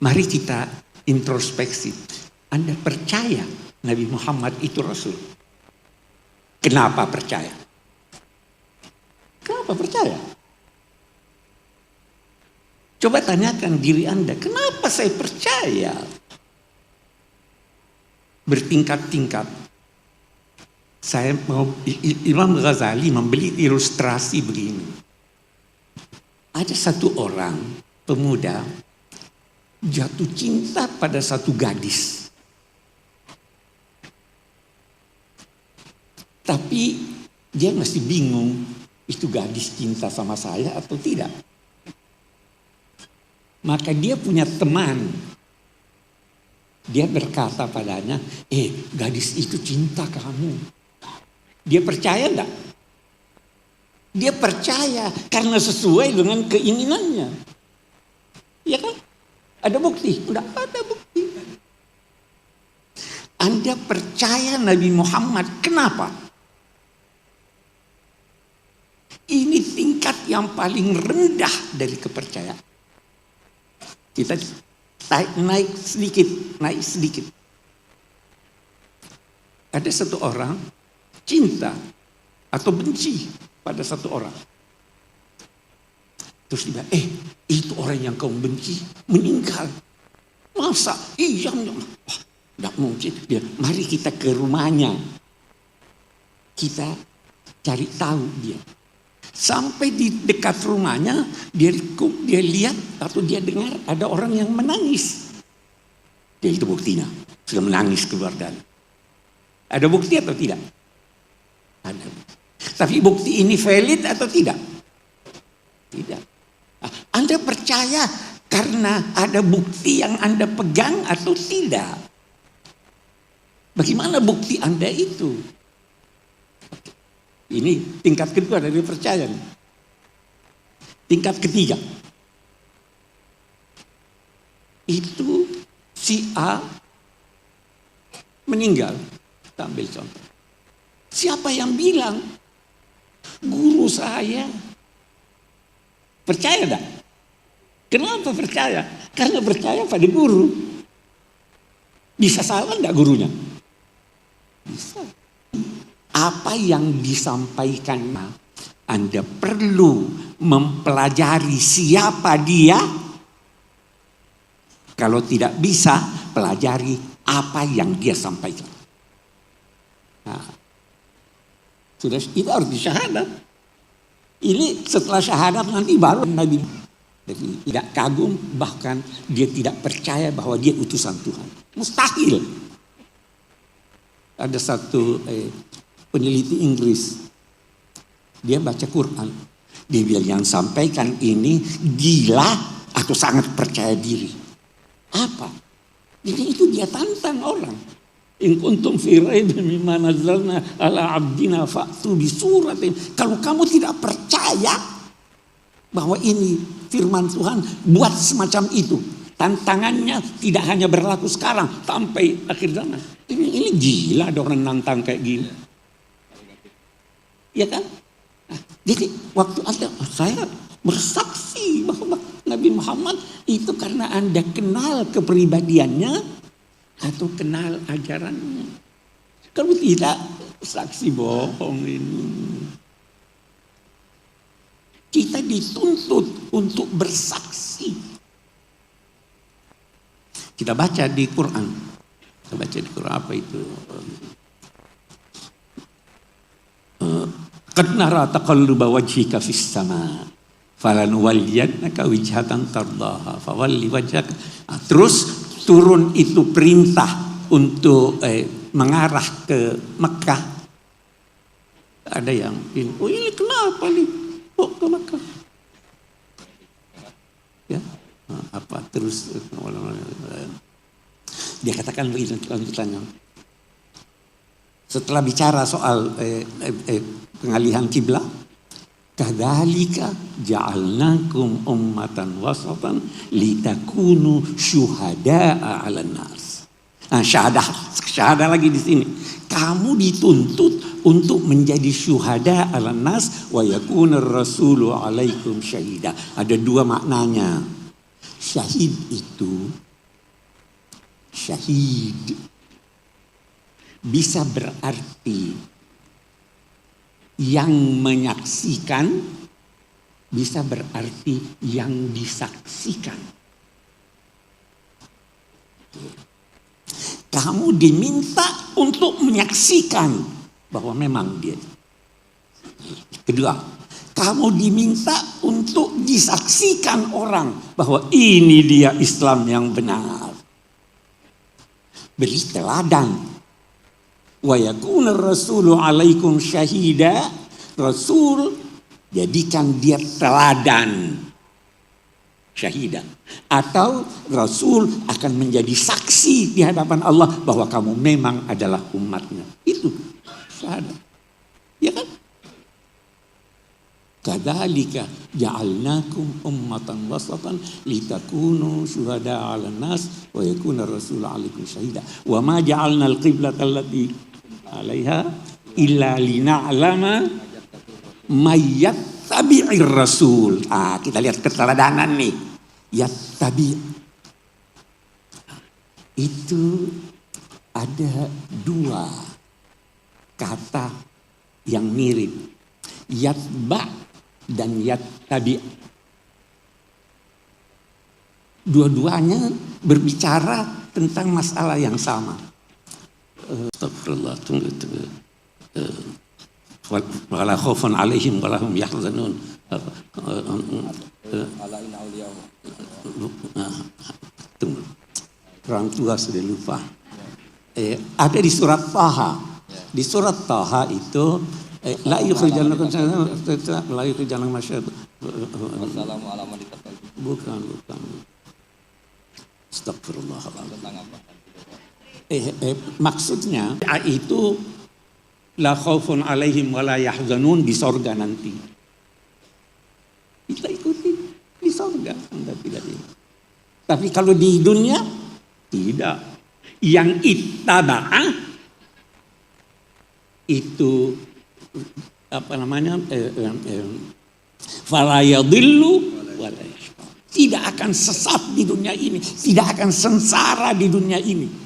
Mari kita introspeksi. Anda percaya Nabi Muhammad itu Rasul? Kenapa percaya? Kenapa percaya? Coba tanyakan diri Anda, kenapa saya percaya? Bertingkat-tingkat. Imam Ghazali membeli ilustrasi begini. Ada satu orang pemuda jatuh cinta pada satu gadis. Tapi dia masih bingung, itu gadis cinta sama saya atau tidak. Maka dia punya teman. Dia berkata padanya, gadis itu cinta kamu. Dia percaya enggak? Dia percaya karena sesuai dengan keinginannya. Ya kan? Ada bukti? Enggak ada bukti. Anda percaya Nabi Muhammad, kenapa? Ini tingkat yang paling rendah dari kepercayaan. Kita naik sedikit. Ada satu orang cinta atau benci pada satu orang. Terus dia, itu orang yang kau benci meninggal. Masa? Iya, tidak mungkin. Dia, mari kita ke rumahnya. Kita cari tahu dia. Sampai di dekat rumahnya, dia lihat atau dia dengar ada orang yang menangis. Dia itu buktinya, sudah menangis keluarga. Ada bukti atau tidak? Ada. Tapi bukti ini valid atau tidak? Tidak. Anda percaya karena ada bukti yang Anda pegang atau tidak? Bagaimana bukti Anda itu? Ini tingkat kedua dari percaya. Tingkat ketiga. Itu si A meninggal. Kita ambil contoh. Siapa yang bilang? Guru saya. Percaya enggak? Kenapa percaya? Karena percaya pada guru. Bisa salah enggak gurunya? Bisa. Apa yang disampaikan, Anda perlu mempelajari siapa dia. Kalau tidak bisa, pelajari apa yang dia sampaikan. Nah, sudah itu harus disyahadat. Ini setelah syahadat nanti baru Nabi. Jadi tidak kagum, bahkan dia tidak percaya bahwa dia utusan Tuhan. Mustahil. Ada satu peneliti Inggris, dia baca Quran, dia bilang yang sampaikan ini gila atau sangat percaya diri. Apa? Jadi itu dia tantang orang. In kuntum fi raibin mimma nazzalna ala abdina fa'tu bi suratin. Kalau kamu tidak percaya bahwa ini firman Tuhan, buat semacam itu. Tantangannya tidak hanya berlaku sekarang sampai akhir zaman. Ini gila ada orang nantang kayak gini. Ya kan? Nah, jadi waktu saya bersaksi bahwa Nabi Muhammad itu karena Anda kenal kepribadiannya atau kenal ajarannya. Kalau tidak, saksi bohong ini. Kita dituntut untuk bersaksi. Kita baca di Quran. Kita baca di Quran apa itu? Qad nara taqalluba wajhika fis sama falanuwalliyannaka wijhatan tardaha fawalli wajhaka. Terus turun itu perintah untuk mengarah ke Mekah. Ada yang ini kenapa nih kok ke Mekah? Ya, apa terus dia katakan begini lanjutannya. setelah bicara soal pengalihan kiblat, kadzalika ja'alnakum ummatan wasatan litakunu syuhada'a 'alan nas. Nah, syahadah lagi di sini. Kamu dituntut untuk menjadi syuhada 'alan nas wa yakunar rasulu 'alaikum syahida. Ada dua maknanya. Syahid itu bisa berarti yang menyaksikan, bisa berarti yang disaksikan. Kamu diminta untuk menyaksikan bahwa memang dia. Kedua, kamu diminta untuk disaksikan orang bahwa ini dia Islam yang benar. Beri teladan. Wa yakuna rasulu 'alaikum syahida. Rasul jadikan dia teladan. Syahida. Atau Rasul akan menjadi saksi di hadapan Allah bahwa kamu memang adalah umatnya. Itu syahadat. Ya kan? Kadzalika ja'alnakum ummatan wasatan litakunu syuhada 'alan nas wa yakuna rasulu 'alaikum syahida. Wa ma ja'alna al-qiblata allati 'alaiha illa lina'lama mayyattabi'ir rasul. Kita lihat keteladanan nih. Yattabi'. Itu ada dua kata yang mirip. Yatba' dan yattabi'. Dua-duanya berbicara tentang masalah yang sama. Astagfirullah, tunggu. Wala khaufun 'alaihim wala hum yahzanun. Tunggu. Orang tua sudah lupa. Ada di surat Taha. Di surat Taha itu la yukhrijannakum la yukhrijannakum masyad. Wassalamu ala man ittaqal. Bukan. Astagfirullahaladzim. Maksudnya itu la khaufun 'alaihim wa la yahzanun di sorga nanti. Kita ikuti di sorga, Anda tidak ini. Tapi kalau di dunia tidak. Yang ittaba'ah itu apa namanya? Fala yadhillu wa la yashqa. Tidak akan sesat di dunia ini, tidak akan sengsara di dunia ini.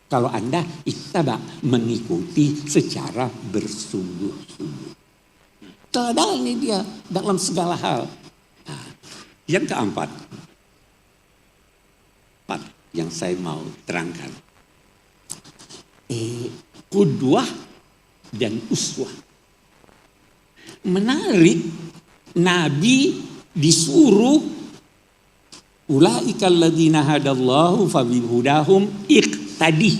Kalau Anda ittaba, mengikuti secara bersungguh-sungguh. Teladan ini dia dalam segala hal. Yang keempat, yang saya mau terangkan. Qudwah dan uswah. Menarik, Nabi disuruh ulaika alladzina hadallahu fabihudahum iqtadi,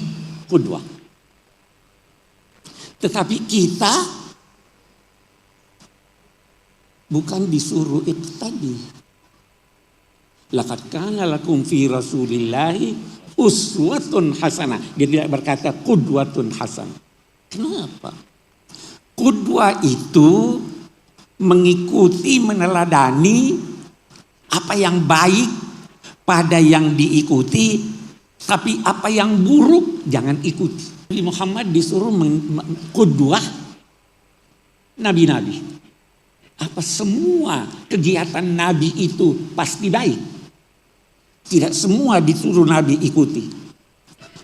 qudwah. Tetapi kita bukan disuruh iqtadi. Laqad kana lakum fi rasulillahi uswatun hasanah. Dia tidak berkata qudwatun hasanah. Kenapa? Qudwah itu mengikuti, meneladani apa yang baik pada yang diikuti, tapi apa yang buruk jangan ikuti. Nabi Muhammad disuruh qudwah nabi-nabi. Apa semua kegiatan nabi itu pasti baik? Tidak semua disuruh Nabi ikuti.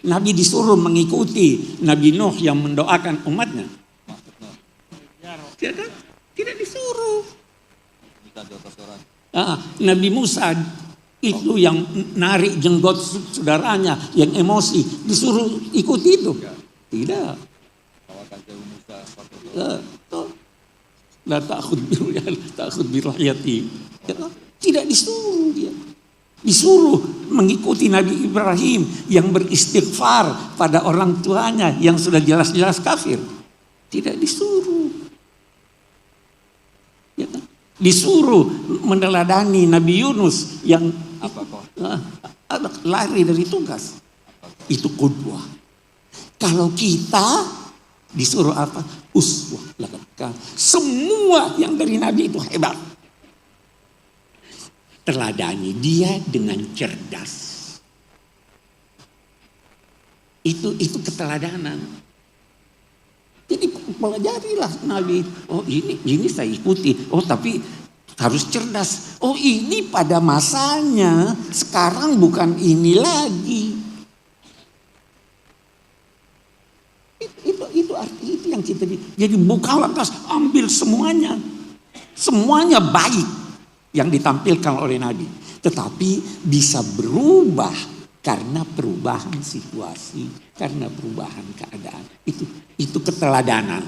Nabi disuruh mengikuti Nabi Nuh yang mendoakan umatnya. Tidak disuruh. Nabi Musa itu yang narik jenggot saudaranya yang emosi, disuruh ikuti itu? Tidak. La ta'khud bi rahyati. Tidak disuruh dia. Disuruh mengikuti Nabi Ibrahim yang beristighfar pada orang tuanya yang sudah jelas-jelas kafir. Tidak disuruh. Ya kan? Disuruh meneladani Nabi Yunus yang lari dari tugas. Itu qudwah. Kalau kita Disuruh apa? Uswah lakukan. Semua yang dari Nabi itu hebat. Teladani dia dengan cerdas. Itu keteladanan. Jadi pelajarilah Nabi. Oh ini saya ikuti. Oh tapi harus cerdas. Oh ini pada masanya. Sekarang bukan ini lagi. Itu arti itu yang kita. Jadi bukan lantas ambil semuanya. Semuanya baik yang ditampilkan oleh Nabi. Tetapi bisa berubah karena perubahan situasi, karena perubahan keadaan. Itu keteladanan.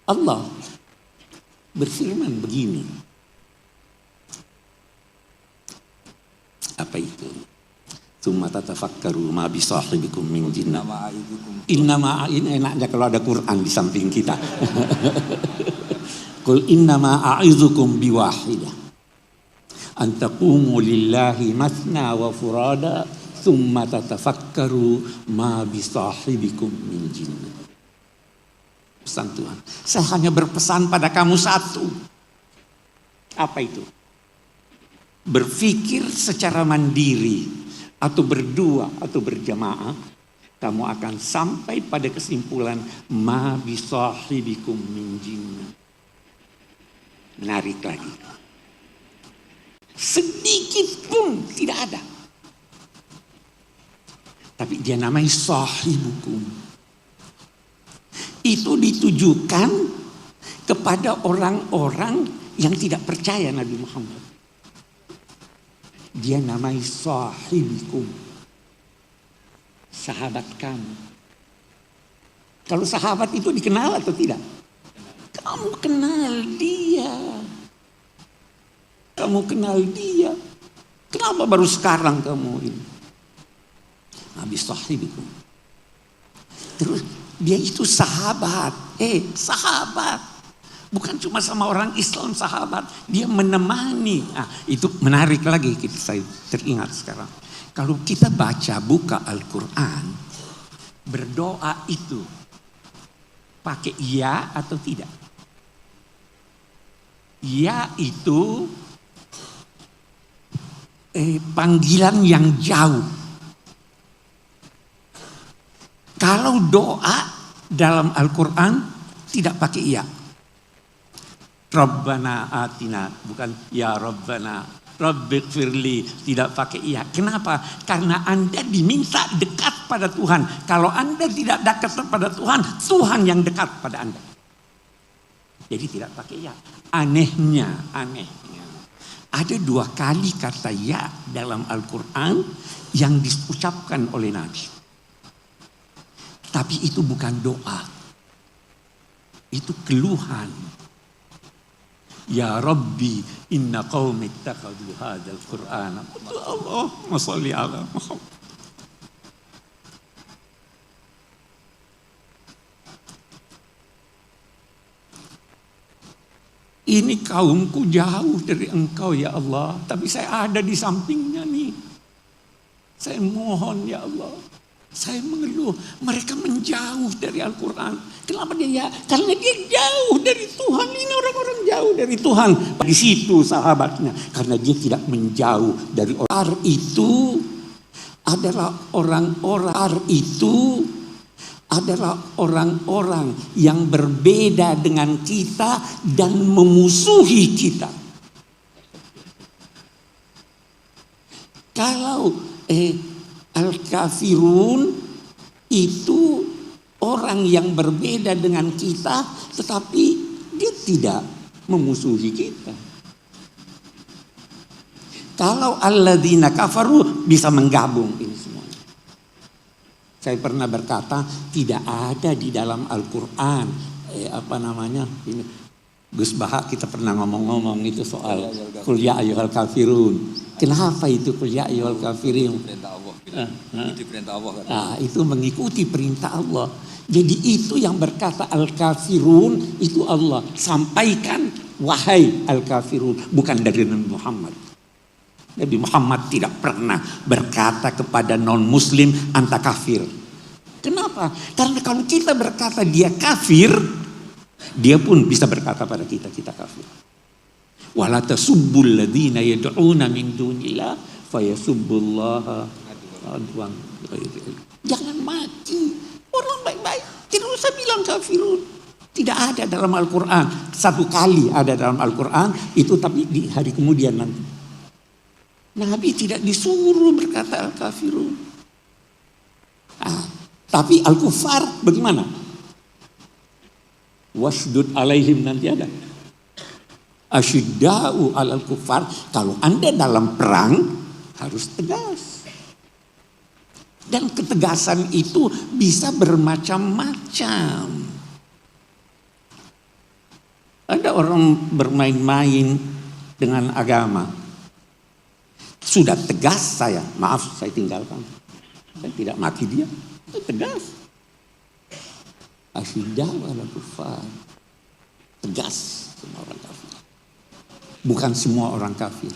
Allah berfirman begini. Apa itu? Tsumma tatafakkaru ma bi sahibikum min jinnah. Innama ini enaknya kalau ada Quran di samping kita. Qul innama a'izukum biwahidah. An taqumu lillahi mathna wa furada tsumma tatafakkaru ma bi sahibikum min jinnah. Pesan Tuhan. Saya hanya berpesan pada kamu satu. Apa itu? Berpikir secara mandiri atau berdua atau berjamaah, kamu akan sampai pada kesimpulan ma bisahibikum min jinnah. Menarik lagi. Sedikit pun tidak ada. Tapi dia namanya sahibukum. Itu ditujukan kepada orang-orang yang tidak percaya Nabi Muhammad. Dia namanya sahibikum. Sahabat kamu. Kalau sahabat itu dikenal atau tidak? Kamu kenal dia. Kamu kenal dia. Kenapa baru sekarang kamu ini? Nabi sahibikum. Terus dia itu sahabat. Sahabat. Bukan cuma sama orang Islam sahabat. Dia menemani. Itu menarik lagi. Saya teringat sekarang. Kalau kita buka Al-Quran. Berdoa itu. Pakai ya atau tidak? Ya itu. Panggilan yang jauh. Kalau doa dalam Al-Quran. Tidak pakai ya. Rabbana atina, bukan ya Rabbana, Rabbighfirli, tidak pakai iya. Kenapa? Karena Anda diminta dekat pada Tuhan. Kalau Anda tidak dekat pada Tuhan, Tuhan yang dekat pada Anda. Jadi tidak pakai ya. Anehnya. Ada 2 kali kata ya dalam Al-Quran yang diucapkan oleh Nabi. Tapi itu bukan doa. Itu keluhan. Ya Rabbi inna qaumi ittakhadhu hadzal Qur'ana. Allahumma shalli ala Muhammad. Ini kaumku jauh dari engkau ya Allah. Tapi saya ada di sampingnya nih. Saya mohon ya Allah. Saya mengeluh. Mereka menjauh dari Al-Quran. Kenapa dia ya? Karena dia jauh dari Tuhan. Ini orang-orang jauh dari Tuhan. Di situ sahabatnya. Karena dia tidak menjauh dari orang. Itu adalah orang-orang yang berbeda dengan kita dan memusuhi kita. Kalau Al-kafirun itu orang yang berbeda dengan kita, tetapi dia tidak memusuhi kita. Kalau alladzina kafaru bisa menggabung ini semua. Saya pernah berkata tidak ada di dalam Al-Quran ini Gus Baha kita pernah ngomong-ngomong itu soal qul ya ayyuhal kafirun. Kenapa itu qul ya ayyuhal kafirun?
Perintah Allah. Itu perintah Allah.
Itu mengikuti perintah Allah. Jadi itu yang berkata al-kafirun itu Allah. Sampaikan wahai al-kafirun. Bukan dari Nabi Muhammad. Nabi Muhammad tidak pernah berkata kepada non-muslim anta kafir. Kenapa? Karena kalau kita berkata dia kafir, dia pun bisa berkata pada kita kafir. Wala tasubbul ladzina yad'una min dunillah fayasubbullaha adwan. Jangan maki. Orang baik-baik tidak usah bilang kafirun. Tidak ada dalam Al-Quran. Satu kali ada dalam Al-Quran itu, tapi di hari kemudian nanti. Nabi tidak disuruh berkata al-kafirun. Tapi al-kufar bagaimana? Wasdud alaihim nanti ada. Asyidda'u alal kufar. Kalau Anda dalam perang harus tegas. Dan ketegasan itu bisa bermacam-macam. Ada orang bermain-main dengan agama. Sudah tegas saya, maaf saya tinggalkan. Saya tidak maki dia, saya tegas. Asyidda'u alal kufar. Tegas sama orang kafir. Bukan semua orang kafir.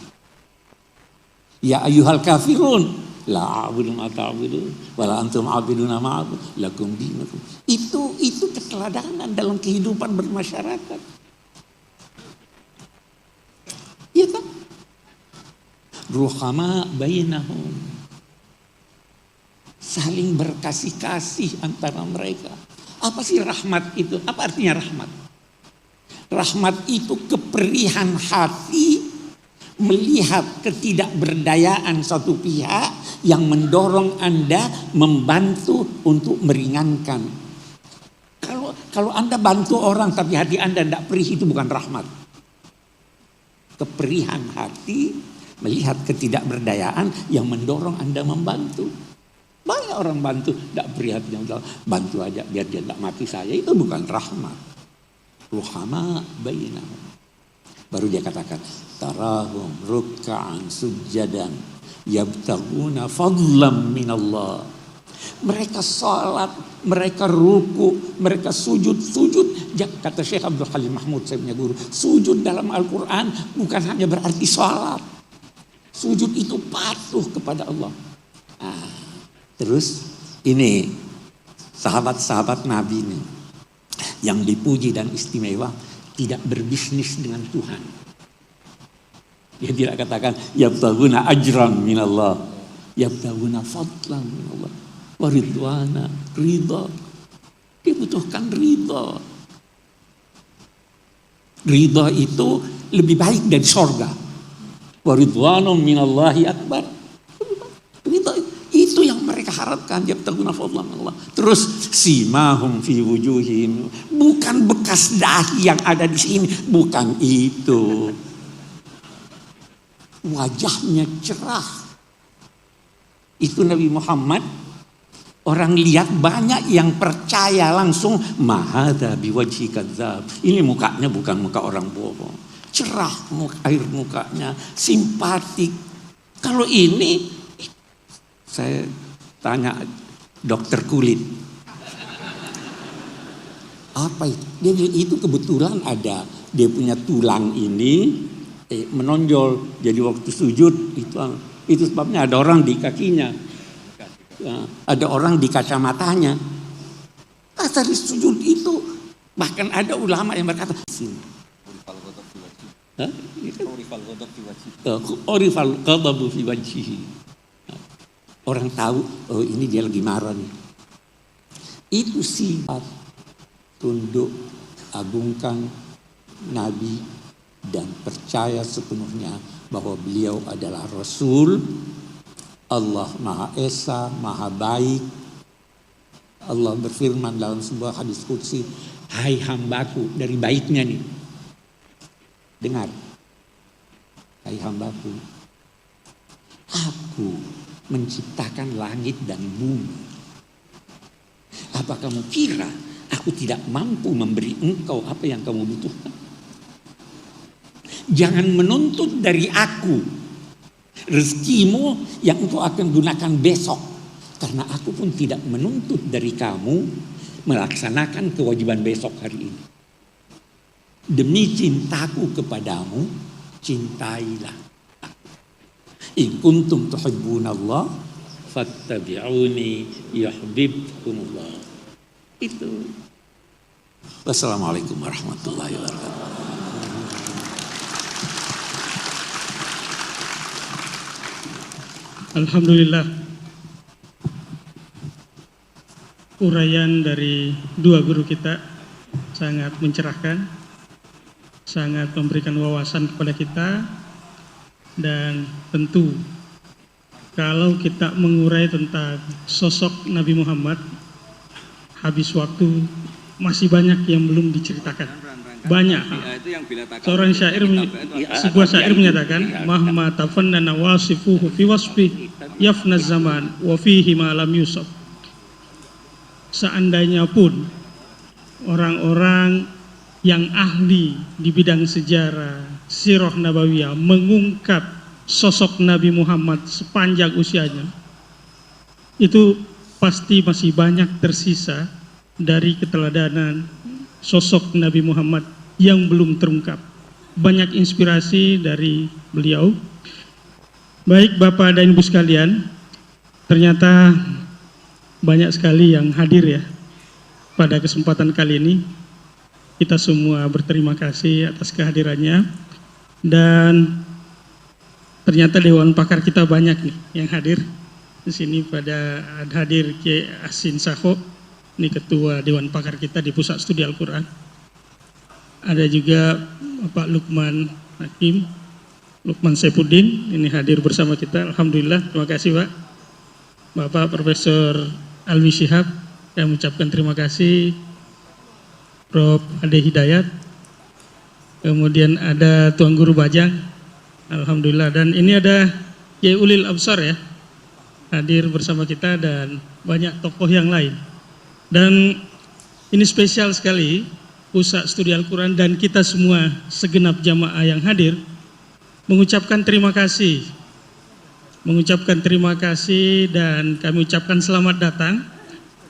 Ya ayyuhal kafirun, la a'budu ma ta'budun, wala antum 'abiduna ma a'budu, lakum dinukum. Itu keteladanan dalam kehidupan bermasyarakat. Iya kan? Ruhama bainahum. Saling berkasih-kasih antara mereka. Apa sih rahmat itu? Apa artinya rahmat? Rahmat itu keperihan hati melihat ketidakberdayaan satu pihak yang mendorong Anda membantu untuk meringankan. Kalau Anda bantu orang tapi hati Anda tidak perih, itu bukan rahmat. Keperihan hati melihat ketidakberdayaan yang mendorong Anda membantu. Banyak orang bantu tidak perih hatinya, bantu aja biar dia tidak mati saya, itu bukan rahmat. Ruhama bainahum. Baru dia katakan tarahum ruk'an sujadan yabtaguna fadlam minallah. Mereka salat, mereka ruku, mereka sujud. Kata Syekh Abdul Halim Mahmud, saya punya guru, sujud dalam Al-Quran bukan hanya berarti salat. Sujud itu patuh kepada Allah. Terus ini sahabat-sahabat Nabi ini yang dipuji dan istimewa tidak berbisnis dengan Tuhan. Dia tidak katakan yabtaguna ajran minallah, yabtaguna fadlan minallah, waridwana, ridha. Dia butuhkan ridha. Ridha itu lebih baik dari sorga. Waridwanum minallahi akbar. Ridha itu yang mereka harapkan, yabtaguna fadlan minallah. Terus simahum fi wujuhim, bukan bekas dahi yang ada di sini, bukan itu. Wajahnya cerah. Itu Nabi Muhammad. Orang lihat banyak yang percaya langsung, mahadha biwajhi kadzab. Ini mukanya bukan muka orang bohong. Cerah air mukanya, simpatik. Kalau ini, saya tanya dokter kulit. Apa itu? Dia bilang itu kebetulan ada. Dia punya tulang ini menonjol. Jadi waktu sujud itu sebabnya ada orang di kakinya. Ada orang di kacamatanya. Dari sujud itu bahkan ada ulama yang berkata Orifal ghadabu fi wajhihi. Orang tahu, oh ini dia lagi marah nih. Itu sifat tunduk, agungkan Nabi dan percaya sepenuhnya bahwa beliau adalah Rasul. Allah Maha Esa, Maha Baik. Allah berfirman dalam sebuah hadis qudsi, hai hambaku, dari baiknya nih. Dengar. Hai hambaku, aku menciptakan langit dan bumi. Apa kamu kira aku tidak mampu memberi engkau apa yang kamu butuhkan? Jangan menuntut dari aku rezekimu yang engkau akan gunakan besok. Karena aku pun tidak menuntut dari kamu melaksanakan kewajiban besok hari ini. Demi cintaku kepadamu, cintailah aku. In kuntum tuhibbunallah fattabi'uni yuhibbukumullah. Itu. Wassalamualaikum warahmatullahi wabarakatuh.
Alhamdulillah, uraian dari dua guru kita sangat mencerahkan, sangat memberikan wawasan kepada kita, dan tentu kalau kita mengurai tentang sosok Nabi Muhammad, habis waktu masih banyak yang belum diceritakan. Banyak. Seorang syair, sebuah syair menyatakan, mahma tafannana wasifuhu fi wasfi yafna zaman wa fihi ma lam yusaf. Seandainya pun orang-orang yang ahli di bidang sejarah, sirah nabawiyah mengungkap sosok Nabi Muhammad sepanjang usianya, itu pasti masih banyak tersisa dari keteladanan sosok Nabi Muhammad yang belum terungkap. Banyak inspirasi dari beliau. Baik Bapak dan Ibu sekalian, ternyata banyak sekali yang hadir ya pada kesempatan kali ini. Kita semua berterima kasih atas kehadirannya, dan ternyata Dewan Pakar kita banyak nih yang hadir di sini. Pada hadir Kiai Asin Sakho, ini Ketua Dewan Pakar kita di Pusat Studi Al-Quran. Ada juga Bapak Lukman Hakim, Lukman Saifuddin, ini hadir bersama kita. Alhamdulillah, terima kasih Pak. Bapak Profesor Alwi Syihab, saya mengucapkan terima kasih. Prof. Ade Hidayat, kemudian ada Tuan Guru Bajang, alhamdulillah. Dan ini ada Kiai Ulil Absar ya, hadir bersama kita, dan banyak tokoh yang lain. Dan ini spesial sekali, Pusat Studi Al-Quran dan kita semua segenap jamaah yang hadir mengucapkan terima kasih. Dan kami ucapkan selamat datang.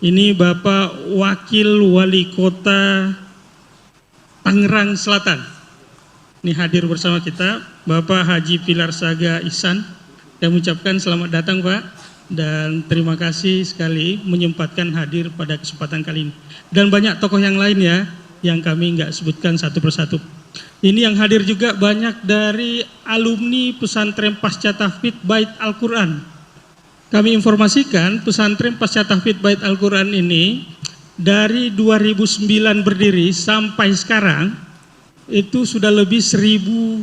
Ini Bapak Wakil Wali Kota Tangerang Selatan. Ini hadir bersama kita, Bapak Haji Pilar Saga Ihsan. Kami ucapkan selamat datang Pak, dan terima kasih sekali menyempatkan hadir pada kesempatan kali ini. Dan banyak tokoh yang lain ya, yang kami nggak sebutkan satu persatu. Ini yang hadir juga banyak dari alumni pesantren Pasca Tahfidz Bait Al-Quran. Kami informasikan pesantren Pasca Tahfidz Bait Al-Quran ini dari 2009 berdiri sampai sekarang itu sudah lebih 1000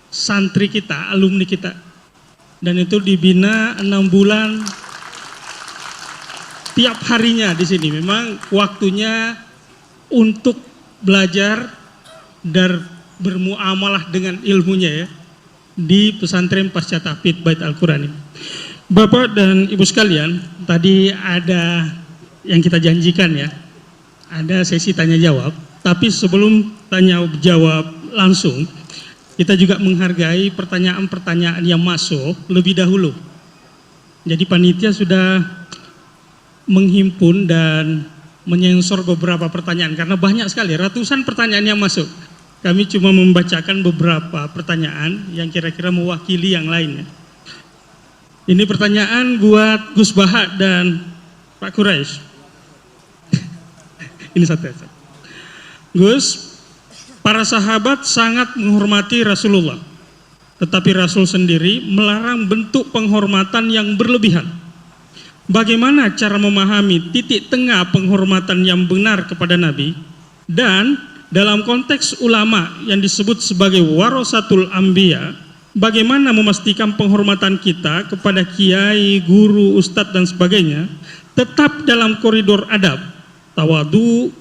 santri kita, alumni kita. Dan itu dibina 6 bulan tiap harinya di sini. Memang waktunya untuk belajar dan bermuamalah dengan ilmunya ya di pesantren Pasca Tahfidz Bait Al-Quran ini. Bapak dan Ibu sekalian, tadi ada yang kita janjikan ya, ada sesi tanya jawab. Tapi sebelum tanya jawab langsung, kita juga menghargai pertanyaan-pertanyaan yang masuk lebih dahulu. Jadi panitia sudah menghimpun dan menyensor beberapa pertanyaan karena banyak sekali, ratusan pertanyaan yang masuk. Kami cuma membacakan beberapa pertanyaan yang kira-kira mewakili yang lainnya. Ini pertanyaan buat Gus Baha dan Pak Quraisy. Ini satu. Gus, para sahabat sangat menghormati Rasulullah, tetapi Rasul sendiri melarang bentuk penghormatan yang berlebihan. Bagaimana cara memahami titik tengah penghormatan yang benar kepada Nabi? Dan dalam konteks ulama yang disebut sebagai warasatul anbiya, bagaimana memastikan penghormatan kita kepada kiai, guru, ustadz dan sebagainya tetap dalam koridor adab, tawadu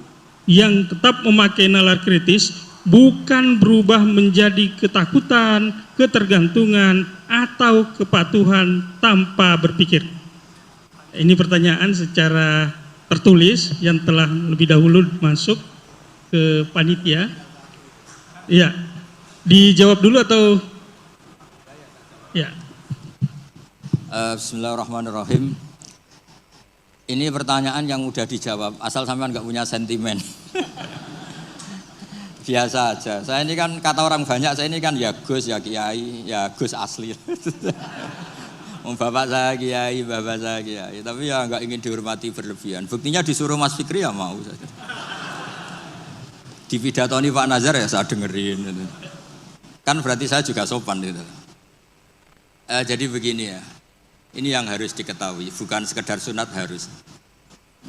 yang tetap memakai nalar kritis, bukan berubah menjadi ketakutan, ketergantungan, atau kepatuhan tanpa berpikir. Ini pertanyaan secara tertulis yang telah lebih dahulu masuk ke panitia. Ya, dijawab dulu atau? Ya.
Bismillahirrahmanirrahim. Ini pertanyaan yang udah dijawab, asal sampean nggak punya sentimen. biasa aja. Saya ini kan kata orang banyak, saya ini kan ya Gus, ya Kiai, ya Gus asli. Bapak saya Kiai, bapak saya Kiai, tapi ya nggak ingin dihormati berlebihan. Buktinya disuruh Mas Fikri ya mau saja. Di pidatoni Pak Nazar ya saya dengerin. Kan berarti saya juga sopan gitu. Jadi begini ya, ini yang harus diketahui, bukan sekedar sunat harus.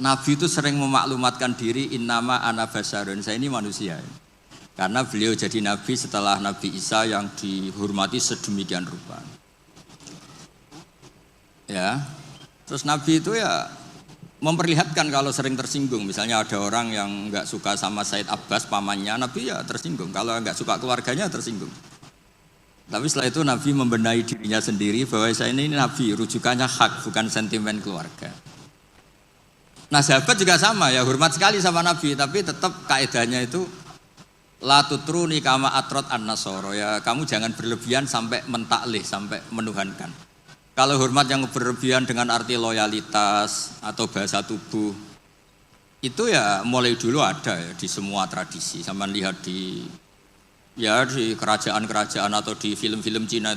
Nabi itu sering memaklumatkan diri, innama ana basarun, saya ini manusia. Karena beliau jadi Nabi setelah Nabi Isa yang dihormati sedemikian rupa. Ya, terus Nabi itu ya memperlihatkan kalau sering tersinggung. Misalnya ada orang yang nggak suka sama Said Abbas pamannya, Nabi ya tersinggung. Kalau nggak suka keluarganya tersinggung. Tapi setelah itu Nabi membenahi dirinya sendiri bahwa saya ini Nabi, rujukannya hak bukan sentimen keluarga. Nah sahabat juga sama ya, hormat sekali sama Nabi, tapi tetap kaidahnya itu la tutruni kama atrot an-nasoro, ya kamu jangan berlebihan sampai mentaklih, sampai menuhankan. Kalau hormat yang berlebihan dengan arti loyalitas atau bahasa tubuh, itu ya mulai dulu ada ya di semua tradisi. Sama lihat di kerajaan-kerajaan atau di film-film Cina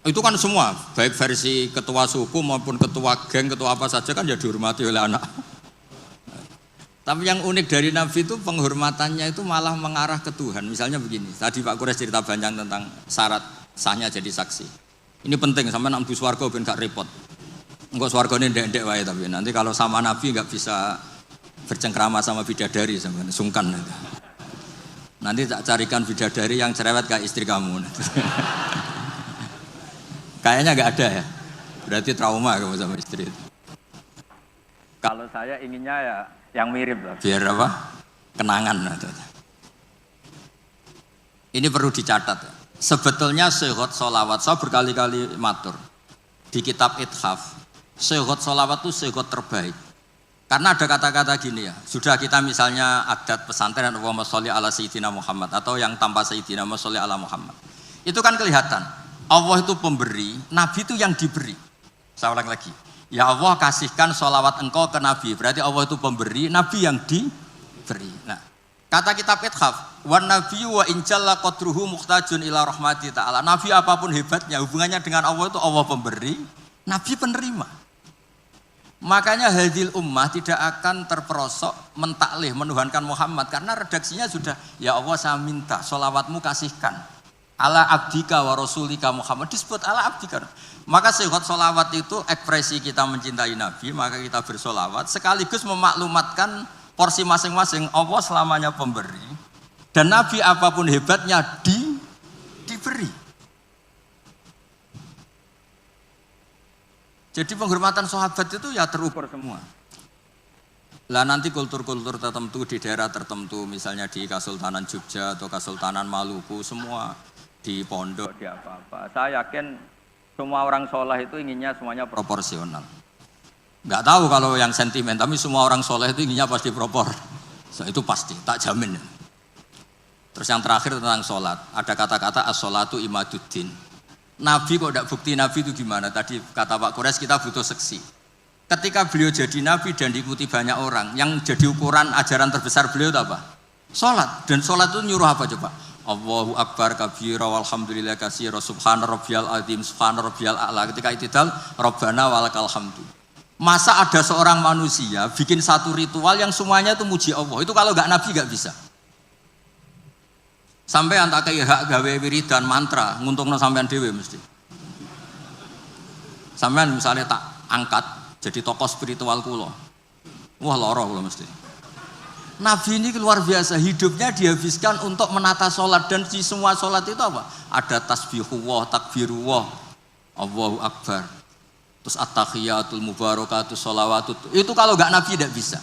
itu kan semua, baik versi ketua suku maupun ketua geng, ketua apa saja kan ya dihormati oleh anak. Tapi yang unik dari Nabi itu penghormatannya itu malah mengarah ke Tuhan. Misalnya begini, tadi Pak Kures cerita panjang tentang syarat sahnya jadi saksi. Ini penting, sampai nak mlebu swarga ben gak repot. Engko swargane ndek-ndek wae, tapi nanti kalau sama Nabi nggak bisa bercengkrama sama bidadari, sampean sungkan. Nanti tak carikan bidadari yang cerewet kayak istri kamu. Kayaknya nggak ada ya. Berarti trauma kamu sama istri itu. Kalau saya inginnya ya yang mirip lah. Biar apa? Kenangan. Ini perlu dicatat ya. Sebetulnya sehot solawat, saya berkali-kali matur di kitab Ithaf, sehot solawat itu sehot terbaik. Karena ada kata-kata gini ya, sudah kita misalnya adat pesantren Allahumma sholli ala sayyidina Muhammad atau yang tanpa sayyidina Allahumma sholli ala Muhammad. Itu kan kelihatan, Allah itu pemberi, Nabi itu yang diberi. Saya ulang lagi, ya Allah kasihkan sholawat engkau ke Nabi, berarti Allah itu pemberi, Nabi yang diberi. Nah, kata kitab Ithaf, wan nabiyyu wa injalla qadruhu muhtajun ila rahmati ta'ala. Nabi apapun hebatnya, hubungannya dengan Allah itu Allah pemberi, Nabi penerima. Makanya hadil ummah tidak akan terperosok mentaklih menuhankan Muhammad, karena redaksinya sudah, ya Allah saya minta sholawatmu kasihkan ala abdika wa rasulika Muhammad, disebut ala abdika. Maka sehot sholawat itu ekspresi kita mencintai Nabi, maka kita bersolawat sekaligus memaklumatkan porsi masing-masing. Allah selamanya pemberi dan Nabi apapun hebatnya diberi. Jadi penghormatan sahabat itu ya terukur semua. Lah nanti kultur-kultur tertentu di daerah tertentu, misalnya di Kesultanan Jogja atau Kesultanan Maluku, semua di pondok, di apa-apa. Saya yakin semua orang soleh itu inginnya semuanya proporsional. Nggak tahu kalau yang sentimen, tapi semua orang soleh itu inginnya pasti propor. So, itu pasti, tak jamin. Terus yang terakhir tentang sholat, ada kata-kata as-sholatu imaduddin. Nabi kok tidak bukti Nabi itu gimana? Tadi kata Pak Kures kita butuh seksi. Ketika beliau jadi Nabi dan diikuti banyak orang, yang jadi ukuran ajaran terbesar beliau itu apa? Sholat. Dan sholat itu nyuruh apa coba? Allahu Akbar kabira walhamdulillah katsira subhana rabbiyal azim subhana rabbiyal a'la. Ketika itidal Rabbana walakal hamdu. Masa ada seorang manusia bikin satu ritual yang semuanya itu muji Allah? Itu kalau nggak Nabi nggak bisa. Sampai antak kayak hak gawe wiridan mantra nguntungno sampean dhewe mesti. Sampean misalnya tak angkat jadi tokoh spiritual kula. Wah loro kula mesti. Nabi ini luar biasa, hidupnya dihabiskan untuk menata sholat, dan di semua sholat itu apa? Ada tasbihullah, takbirullah, Allahu Akbar, terus at-tahiyatul mubarakatus sholawatut. Itu kalau nggak Nabi tidak bisa.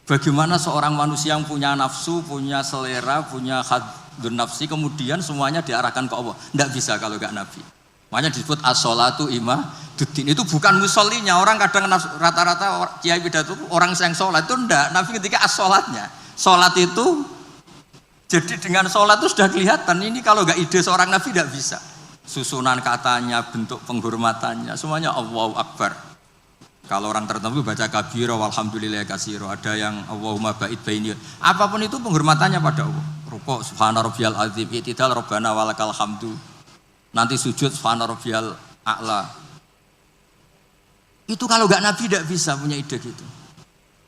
Bagaimana seorang manusia yang punya nafsu, punya selera, punya haddun nafsi, kemudian semuanya diarahkan ke Allah? Tidak bisa kalau nggak Nabi. Makanya disebut as-sholatu imaduddin. Itu bukan musollinya. Orang kadang rata-rata kiai pidato orang yang sholat itu enggak. Nabi ketika as-sholatnya, sholat itu jadi dengan sholat itu sudah kelihatan. Ini kalau nggak ide seorang Nabi tidak bisa. Susunan katanya, bentuk penghormatannya, semuanya Allahu Akbar. Kalau orang tertentu baca kabira walhamdulillah kasiro, ada yang Allahumma ba'id baini. Apapun itu penghormatannya pada Allah. Rukuk subhana rabbiyal azim, i'tidal rabbana walakal hamdu. Nanti sujud subhana rabbiyal a'la. Itu kalau enggak Nabi tidak bisa punya ide gitu.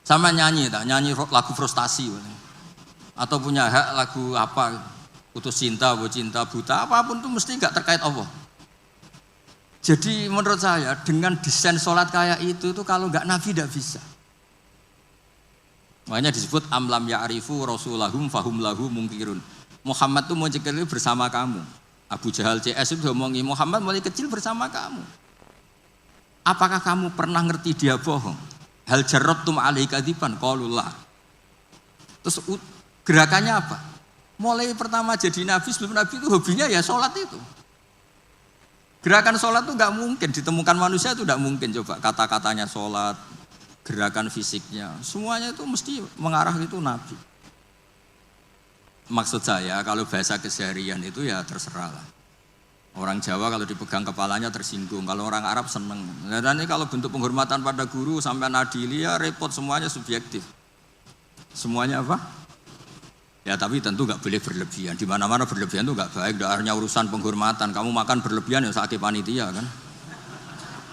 Sama nyanyi lagu frustasi atau punya hak lagu apa, putus cinta, cinta buta, apapun itu mesti enggak terkait Allah. Jadi menurut saya dengan desain sholat kayak itu kalau nggak Nabi tidak bisa. Makanya disebut amlam ya'rifu rasulahum fahum lahu mungkirun. Muhammad itu mau cekeli bersama kamu. Abu Jahal CS itu ngomongi Muhammad mulai kecil bersama kamu. Apakah kamu pernah ngerti dia bohong? Hal jarabtum alaihi kadziban qaulullah. Terus gerakannya apa? Mulai pertama jadi Nabi, sebelum Nabi itu hobinya ya sholat itu. Gerakan sholat itu nggak mungkin ditemukan manusia, itu nggak mungkin. Coba kata-katanya sholat, gerakan fisiknya, semuanya itu mesti mengarah itu Nabi. Maksud saya kalau bahasa keseharian itu ya terserah lah. Orang Jawa kalau dipegang kepalanya tersinggung, kalau orang Arab seneng. Dan ini kalau bentuk penghormatan pada guru sampai nadili ya repot, semuanya subjektif. Semuanya apa? Ya tapi tentu nggak boleh berlebihan. Di mana-mana berlebihan itu nggak baik. Hanya urusan penghormatan. Kamu makan berlebihan ya sakit panitia kan.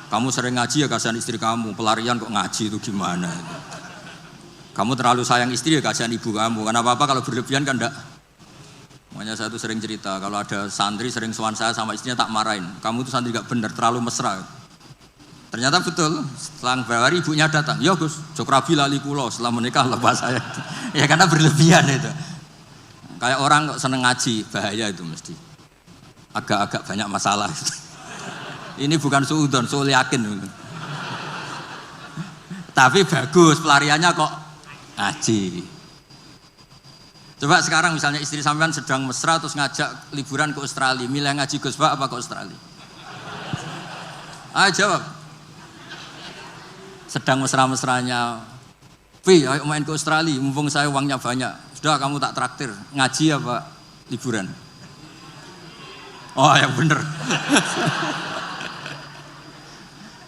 Kamu sering ngaji ya kasihan istri kamu. Pelarian kok ngaji itu gimana? Kamu terlalu sayang istri ya kasihan ibu kamu. Karena apa kalau berlebihan kan enggak. Makanya saya tuh sering cerita kalau ada santri sering sowan saya sama istrinya tak marahin. Kamu tuh santri nggak bener, terlalu mesra. Ternyata betul. Setelah beberapa hari ibunya datang. Ya Gus, Jokrabi lali kulo setelah menikah lepas saya. Ya karena berlebihan itu. Kayak orang kok seneng ngaji, bahaya itu mesti. Agak-agak banyak masalah. Ini bukan suudon, soal yakin. Tapi bagus, pelariannya kok ngaji. Coba sekarang misalnya istri sampean sedang mesra terus ngajak liburan ke Australia, milih ngaji Gus Pak apa ke Australia? Ayo jawab. Sedang mesra-mesranya, ayo main ke Australia, mumpung saya uangnya banyak. Sudah kamu tak traktir, ngaji apa liburan? Oh yang bener.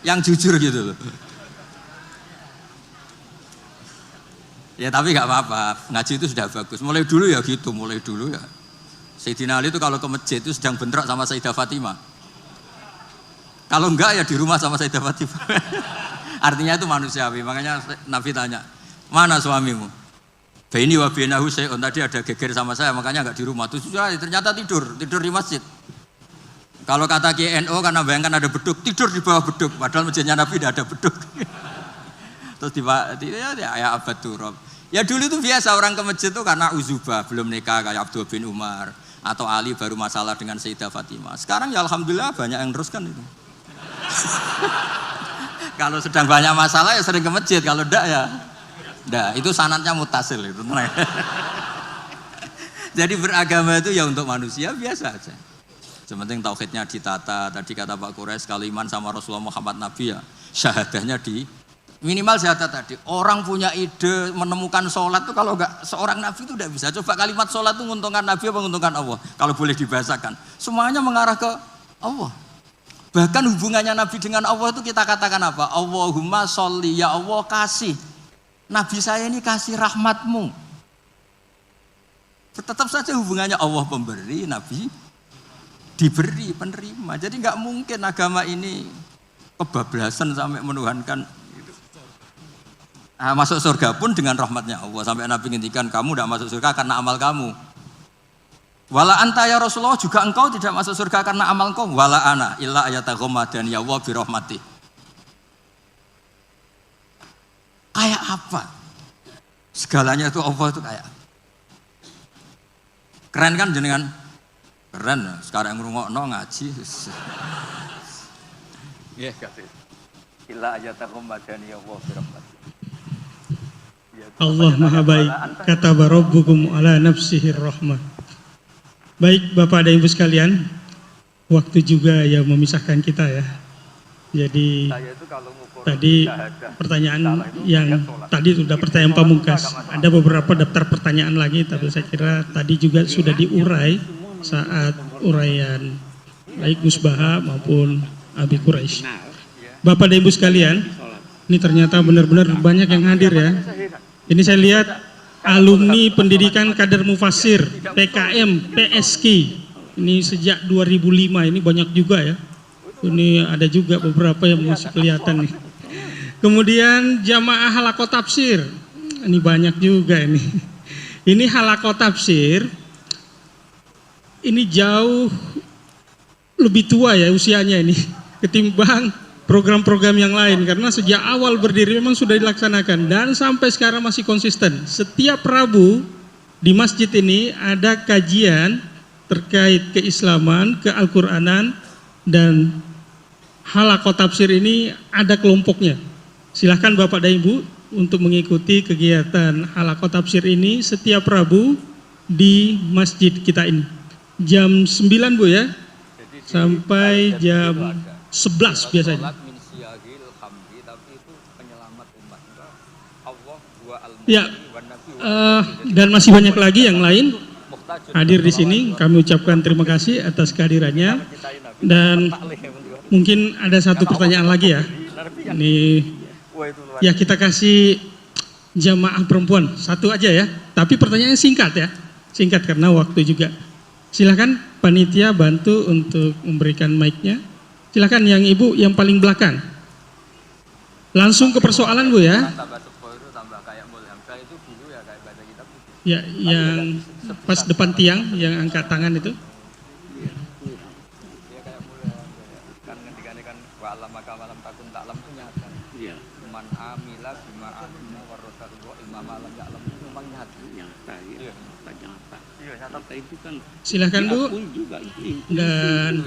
Yang jujur gitu loh. Ya tapi gak apa-apa, ngaji itu sudah bagus. Mulai dulu ya gitu, mulai dulu ya. Sayyidina Ali itu kalau ke masjid itu sedang bentrok sama Sayyidah Fatimah. Kalau enggak ya di rumah sama Sayyidah Fatimah. Artinya itu manusiawi, makanya Nabi tanya, mana suamimu? Baini wa bainahu syai'un, tadi ada geger sama saya makanya enggak di rumah. Terus ternyata tidur di masjid. Kalau kata KNO karena bayangkan ada beduk, tidur di bawah beduk, padahal masjidnya Nabi tidak ada beduk. Terus ya abad turab. Ya dulu itu biasa orang ke masjid itu karena uzubah, belum nikah kayak Abdul bin Umar atau Ali baru masalah dengan Sayyidah Fatimah. Sekarang ya alhamdulillah banyak yang teruskan itu. Kalau sedang banyak masalah ya sering ke masjid, kalau enggak ya enggak, itu sanadnya mutasil itu. Jadi beragama itu ya untuk manusia biasa aja. Sementing tauhidnya ditata. Tadi kata Pak Quraisy kalau iman sama Rasulullah Muhammad Nabi ya syahadahnya di minimal syahadat tadi. Orang punya ide menemukan sholat itu kalau enggak seorang Nabi itu tidak bisa. Coba kalimat sholat itu menguntungkan Nabi apa menguntungkan Allah? Kalau boleh dibahasakan. Semuanya mengarah ke Allah. Bahkan hubungannya Nabi dengan Allah itu kita katakan apa? Allahumma sholli, ya Allah kasih. Nabi saya ini kasih rahmatmu. Tetap saja hubungannya Allah pemberi, Nabi diberi, penerima. Jadi nggak mungkin agama ini kebablasan sampai menuhankan. Nah, masuk surga pun dengan rahmatnya Allah. Sampai Nabi ngintikan kamu tidak masuk surga karena amal kamu. Wala anta ya Rasulullah, juga engkau tidak masuk surga karena amal engkau. Wala ana illa ayataghammadani ya Allah bi rahmati. Kayak apa? Segalanya itu Allah itu kayak keren kan jenengan? Keren. Sekarang ngrungokno ngaji. Nggih, kasih. Illa ayataghammadani ya Allah bi rahmati.
Allah Maha Baik, kata Rabbukum ala nafsihir rahmah. Baik Bapak dan Ibu sekalian, waktu juga yang memisahkan kita ya. Jadi tadi pertanyaan yang tadi sudah pertanyaan pamungkas. Ada beberapa daftar pertanyaan lagi, tapi saya kira tadi juga sudah diurai saat uraian baik Gus Baha maupun Abi Quraisy. Bapak dan Ibu sekalian, Ini ternyata benar-benar banyak yang hadir ya. Ini saya lihat alumni pendidikan kader mufasir PKM PSK. Ini sejak 2005, ini banyak juga ya. Ini ada juga beberapa yang masih kelihatan nih. Kemudian jamaah halaqah tafsir. Ini banyak juga ini. Ini halaqah tafsir. Ini jauh lebih tua ya usianya ini ketimbang program-program yang lain, karena sejak awal berdiri memang sudah dilaksanakan dan sampai sekarang masih konsisten. Setiap Rabu di masjid ini ada kajian terkait keislaman, keal-Quranan, dan halaqah tafsir ini ada kelompoknya. Silahkan Bapak dan Ibu untuk mengikuti kegiatan halaqah tafsir ini setiap Rabu di masjid kita ini. Jam 9 Bu ya, sampai jam 11 biasanya. Ya, dan masih banyak lagi yang lain hadir di sini. Kami ucapkan terima kasih atas kehadirannya. Dan mungkin ada satu pertanyaan lagi ya. Ini ya kita kasih jamaah perempuan satu aja ya. Tapi pertanyaannya singkat ya, singkat karena waktu juga. Silakan panitia bantu untuk memberikan mic-nya. Silakan yang ibu yang paling belakang. Langsung ke persoalan Bu ya. Ya, yang pas depan tiang yang angkat tangan itu. Silahkan Bu, dan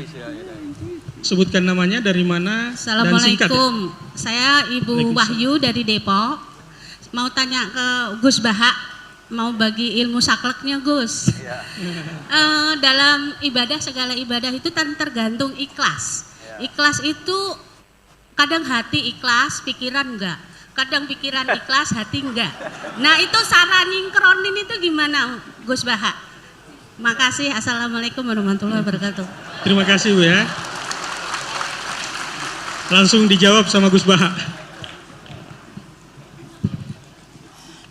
sebutkan namanya, dari mana, dan singkat.
Assalamualaikum, saya Ibu Wahyu dari Depok. Mau tanya ke Gus Baha, mau bagi ilmu sakleknya Gus. Dalam ibadah, segala ibadah itu kan tergantung ikhlas. Ikhlas itu kadang hati ikhlas, pikiran enggak. Kadang pikiran ikhlas, hati enggak. Nah itu cara nyingkronin itu gimana Gus Baha? Makasih. Assalamualaikum warahmatullahi wabarakatuh.
Terima kasih Bu ya. Langsung dijawab sama Gus Baha.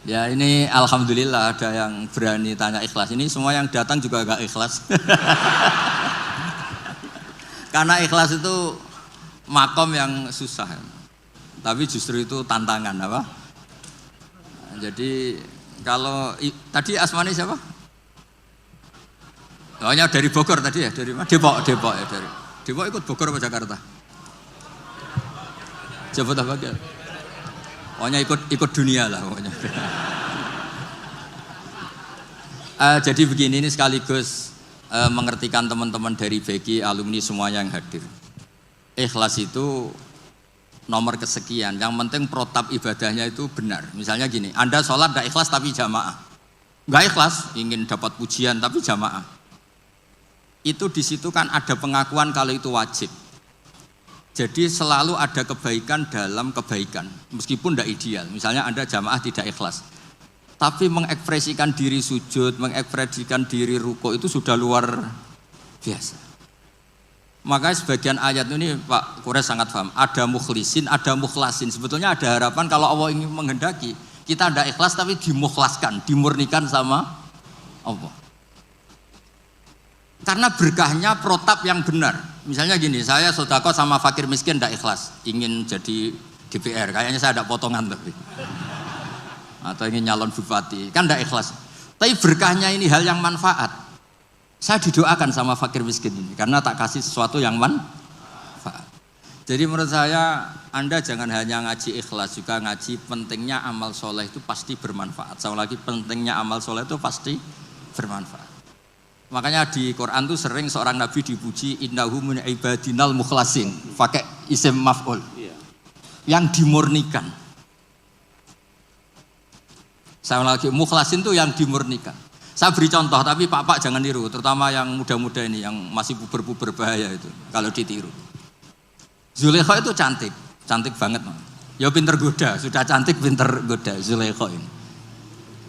Ya ini alhamdulillah ada yang berani tanya ikhlas. Ini semua yang datang juga gak ikhlas. Karena ikhlas itu makom yang susah. Tapi justru itu tantangan apa? Jadi kalau tadi asmani siapa? Hanya dari Bogor tadi ya, dari mana? Depok ya, dari Depok ikut Bogor apa Jakarta? Jabodetabek. Pokoknya ikut dunia lah pokoknya. Jadi begini, ini sekaligus mengertikan teman-teman dari BG, alumni semuanya yang hadir. Ikhlas itu nomor kesekian. Yang penting protap ibadahnya itu benar. Misalnya gini, Anda sholat tidak ikhlas tapi jamaah. Nggak ikhlas, ingin dapat pujian tapi jamaah. Itu di situ kan ada pengakuan kalau itu wajib. Jadi selalu ada kebaikan dalam kebaikan, meskipun tidak ideal. Misalnya Anda jamaah tidak ikhlas, tapi mengekspresikan diri sujud, mengekspresikan diri ruko itu sudah luar biasa. Makanya sebagian ayat ini Pak Kures sangat paham. Ada mukhlisin, ada mukhlasin. Sebetulnya ada harapan kalau Allah ingin menghendaki kita tidak ikhlas tapi dimukhlaskan, dimurnikan sama Allah. Karena berkahnya protap yang benar. Misalnya gini, saya sodako sama fakir miskin tidak ikhlas, ingin jadi DPR, kayaknya saya ada potongan tapi, atau ingin nyalon bupati, kan tidak ikhlas. Tapi berkahnya ini hal yang manfaat. Saya didoakan sama fakir miskin ini, karena tak kasih sesuatu yang manfaat. Jadi menurut saya, Anda jangan hanya ngaji ikhlas, juga ngaji pentingnya amal soleh itu pasti bermanfaat. Sama lagi pentingnya amal soleh itu pasti bermanfaat. Makanya di Quran tuh sering seorang nabi dipuji innahu min ibadinal mukhlasin, pakai isim maf'ul. Yang dimurnikan. Saya lagi mukhlasin tuh yang dimurnikan. Saya beri contoh tapi Pak jangan tiru, terutama yang muda-muda ini yang masih puber-puber bahaya itu kalau ditiru. Zulaikha itu cantik, cantik banget. Ya pinter goda, sudah cantik pinter goda Zulaikha ini.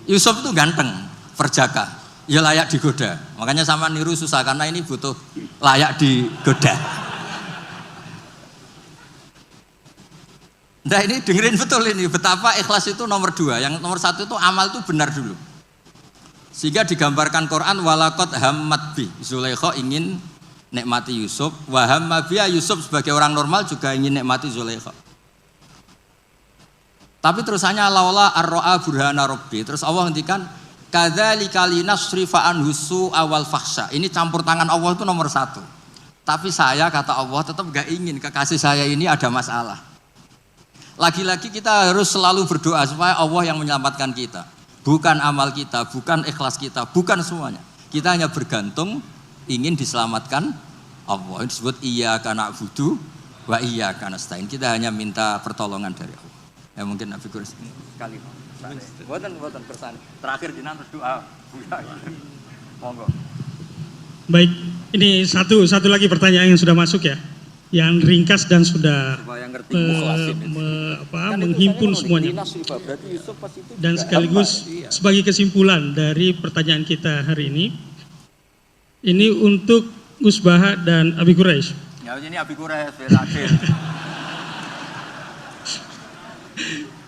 Yusuf itu ganteng, perjaka. Ya layak digoda, makanya sama niru susah karena ini butuh layak digoda. Nah ini dengerin betul ini, betapa ikhlas itu nomor 2. Yang nomor 1 itu amal itu benar dulu. Sehingga digambarkan Quran, walaqad hammat bi. Zulaikha ingin nikmati Yusuf, wa hamma biha, Yusuf sebagai orang normal juga ingin nikmati Zulaikha. Tapi terusannya laula ar-ra'a burhana rabbi. Terus Allah ngendikan kadzalika linasrifa anhu su'a wal fahsya. Ini campur tangan Allah itu nomor 1. Tapi saya, kata Allah, tetap gak ingin kekasih saya ini ada masalah. Lagi-lagi kita harus selalu berdoa supaya Allah yang menyelamatkan kita. Bukan amal kita, bukan ikhlas kita, bukan semuanya. Kita hanya bergantung ingin diselamatkan Allah. Ini disebut iyyaka na'budu wa iyyaka nasta'in. Kita hanya minta pertolongan dari Allah. Ya mungkin Nabi Quraish sekali. Buatan bersani. Terakhir jinan terus doa. Monggo.
Baik, ini satu lagi pertanyaan yang sudah masuk ya, yang ringkas dan sudah menghimpun semuanya. Dan sekaligus sebagai kesimpulan dari pertanyaan kita hari ini untuk Gus Baha dan Abi Quraish.
Ya ini Abi Quraish,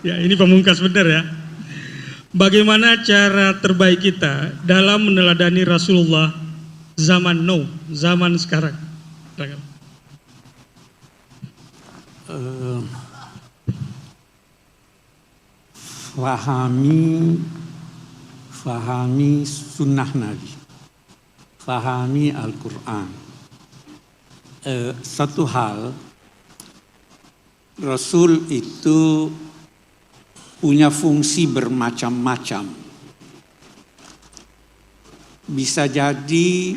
Ya ini pemungkas benar ya. Bagaimana cara terbaik kita dalam meneladani Rasulullah zaman now, zaman sekarang?
Fahami sunnah Nabi, fahami Al-Quran. Satu hal, Rasul itu punya fungsi bermacam-macam. Bisa jadi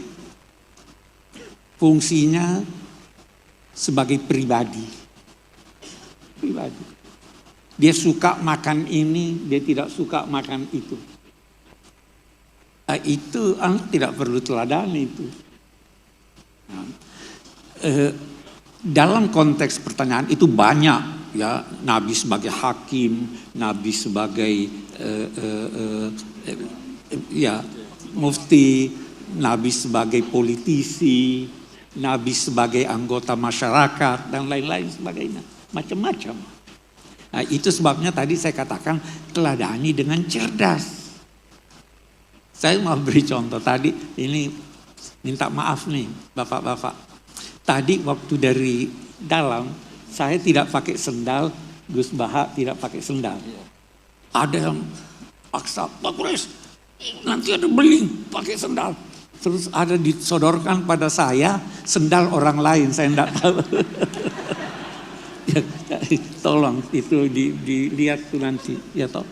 fungsinya sebagai pribadi. Dia suka makan ini, dia tidak suka makan itu. Itu tidak perlu teladani itu. Dalam konteks pertanyaan itu banyak ya, Nabi sebagai hakim, Nabi sebagai mufti, Nabi sebagai politisi, Nabi sebagai anggota masyarakat dan lain-lain sebagainya, macam-macam. Nah, itu sebabnya tadi saya katakan teladani dengan cerdas. Saya mau beri contoh tadi, ini minta maaf nih bapak-bapak. Tadi waktu dari dalam saya tidak pakai sendal, Gus Baha tidak pakai sendal. Ada yang paksa, Pak Quraish, nanti ada beling pakai sendal. Terus ada disodorkan pada saya sendal orang lain, saya tidak tahu. Tolong itu dilihat tuh nanti. Ya toh.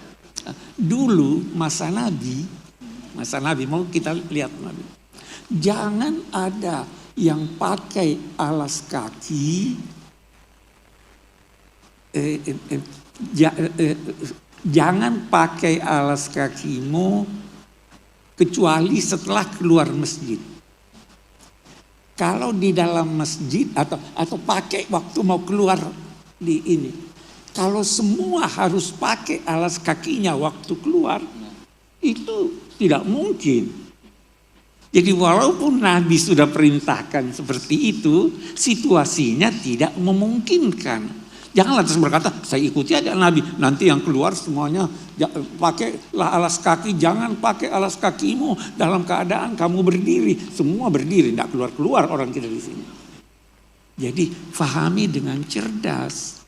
Dulu masa Nabi mau kita lihat Nabi. Jangan ada yang pakai alas kaki, jangan pakai alas kakimu kecuali setelah keluar masjid. Kalau di dalam masjid atau pakai waktu mau keluar di ini. Kalau semua harus pakai alas kakinya waktu keluar, itu tidak mungkin. Jadi walaupun Nabi sudah perintahkan seperti itu, situasinya tidak memungkinkan. Jangan lantas berkata, saya ikuti aja Nabi, nanti yang keluar semuanya pakailah alas kaki, jangan pakai alas kakimu dalam keadaan kamu berdiri. Semua berdiri, tidak keluar-keluar orang kita di sini. Jadi fahami dengan cerdas.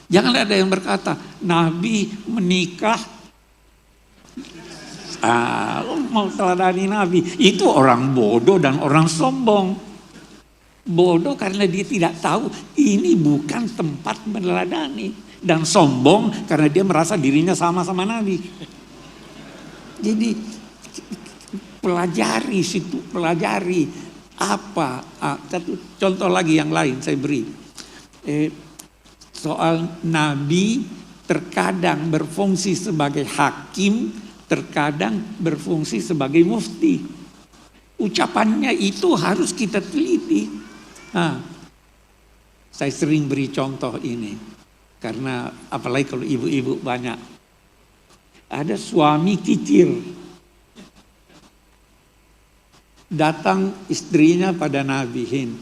Jangan ada yang berkata, Nabi menikah, mau teladani Nabi. Itu orang bodoh dan orang sombong. Bodoh karena dia tidak tahu ini bukan tempat meneladani. Dan sombong karena dia merasa dirinya sama-sama Nabi. Jadi pelajari situ, pelajari apa. Contoh lagi yang lain saya beri. Soal Nabi terkadang berfungsi sebagai hakim, terkadang berfungsi sebagai mufti. Ucapannya itu harus kita teliti. Saya sering beri contoh ini. Karena apalagi kalau ibu-ibu banyak. Ada suami kikir. Datang istrinya pada Nabi Hind.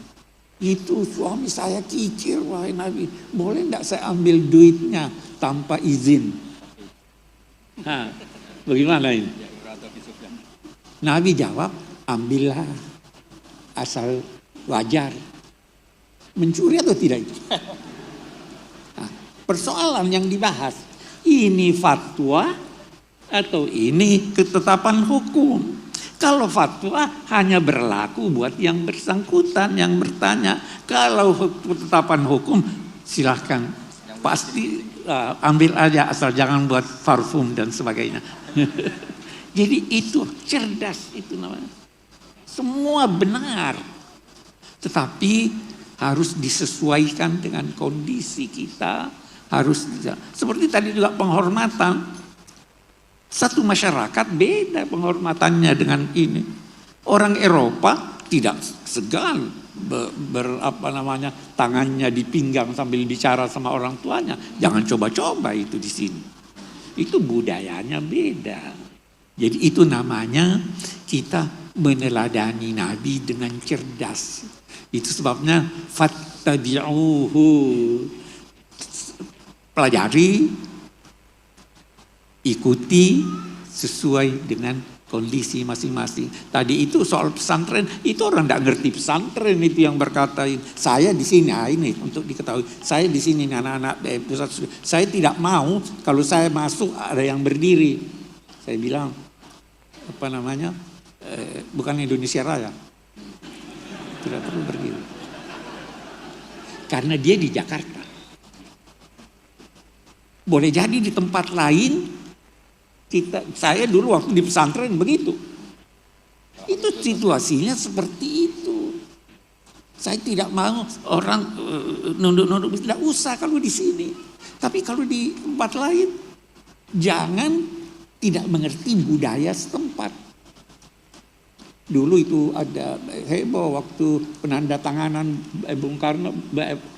Itu suami saya kikir, wahai Nabi, boleh enggak saya ambil duitnya tanpa izin? Nah, bagaimana ini? Nabi jawab, ambillah, asal wajar. Mencuri atau tidak itu? Nah, persoalan yang dibahas, ini fatwa atau ini ketetapan hukum? Kalau fatwa hanya berlaku buat yang bersangkutan, yang bertanya. Kalau ketetapan hukum, silahkan. Pasti ambil aja, asal jangan buat parfum dan sebagainya. Jadi itu cerdas, itu namanya. Semua benar. Tetapi harus disesuaikan dengan kondisi kita. Harus seperti tadi juga penghormatan. Satu masyarakat beda penghormatannya dengan ini. Orang Eropa tidak segan tangannya di pinggang sambil bicara sama orang tuanya. Jangan coba-coba itu di sini. Itu budayanya beda. Jadi itu namanya kita meneladani Nabi dengan cerdas. Itu sebabnya fattabi'uhu. Pelajari, ikuti sesuai dengan kondisi masing-masing. Tadi itu soal pesantren, itu orang tidak ngerti pesantren itu yang berkata, saya di sini, ini untuk diketahui, saya di sini anak-anak pusat, saya tidak mau kalau saya masuk ada yang berdiri. Saya bilang, bukan Indonesia Raya, tidak perlu berdiri. Karena dia di Jakarta. Boleh jadi di tempat lain, saya dulu waktu di pesantren begitu. Itu situasinya seperti itu. Saya tidak mau orang nunduk-nunduk, tidak usah kalau di sini. Tapi kalau di tempat lain, jangan tidak mengerti budaya setempat. Dulu itu ada heboh waktu penandatanganan Bung Karno,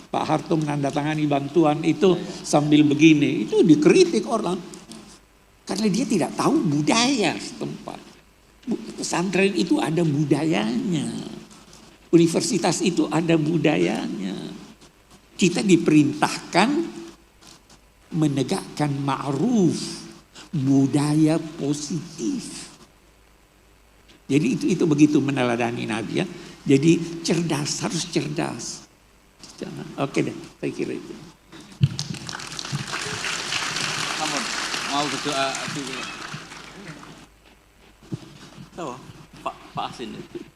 Pak Harto menandatangani bantuan itu sambil begini. Itu dikritik orang. Karena dia tidak tahu budaya setempat. Pesantren itu ada budayanya. Universitas itu ada budayanya. Kita diperintahkan menegakkan ma'ruf, budaya positif. Jadi itu begitu meneladani Nabi ya. Jadi cerdas, harus cerdas. Oke deh, saya kira itu.
Mau berdoa dulu. Tahu, Pak Asin itu.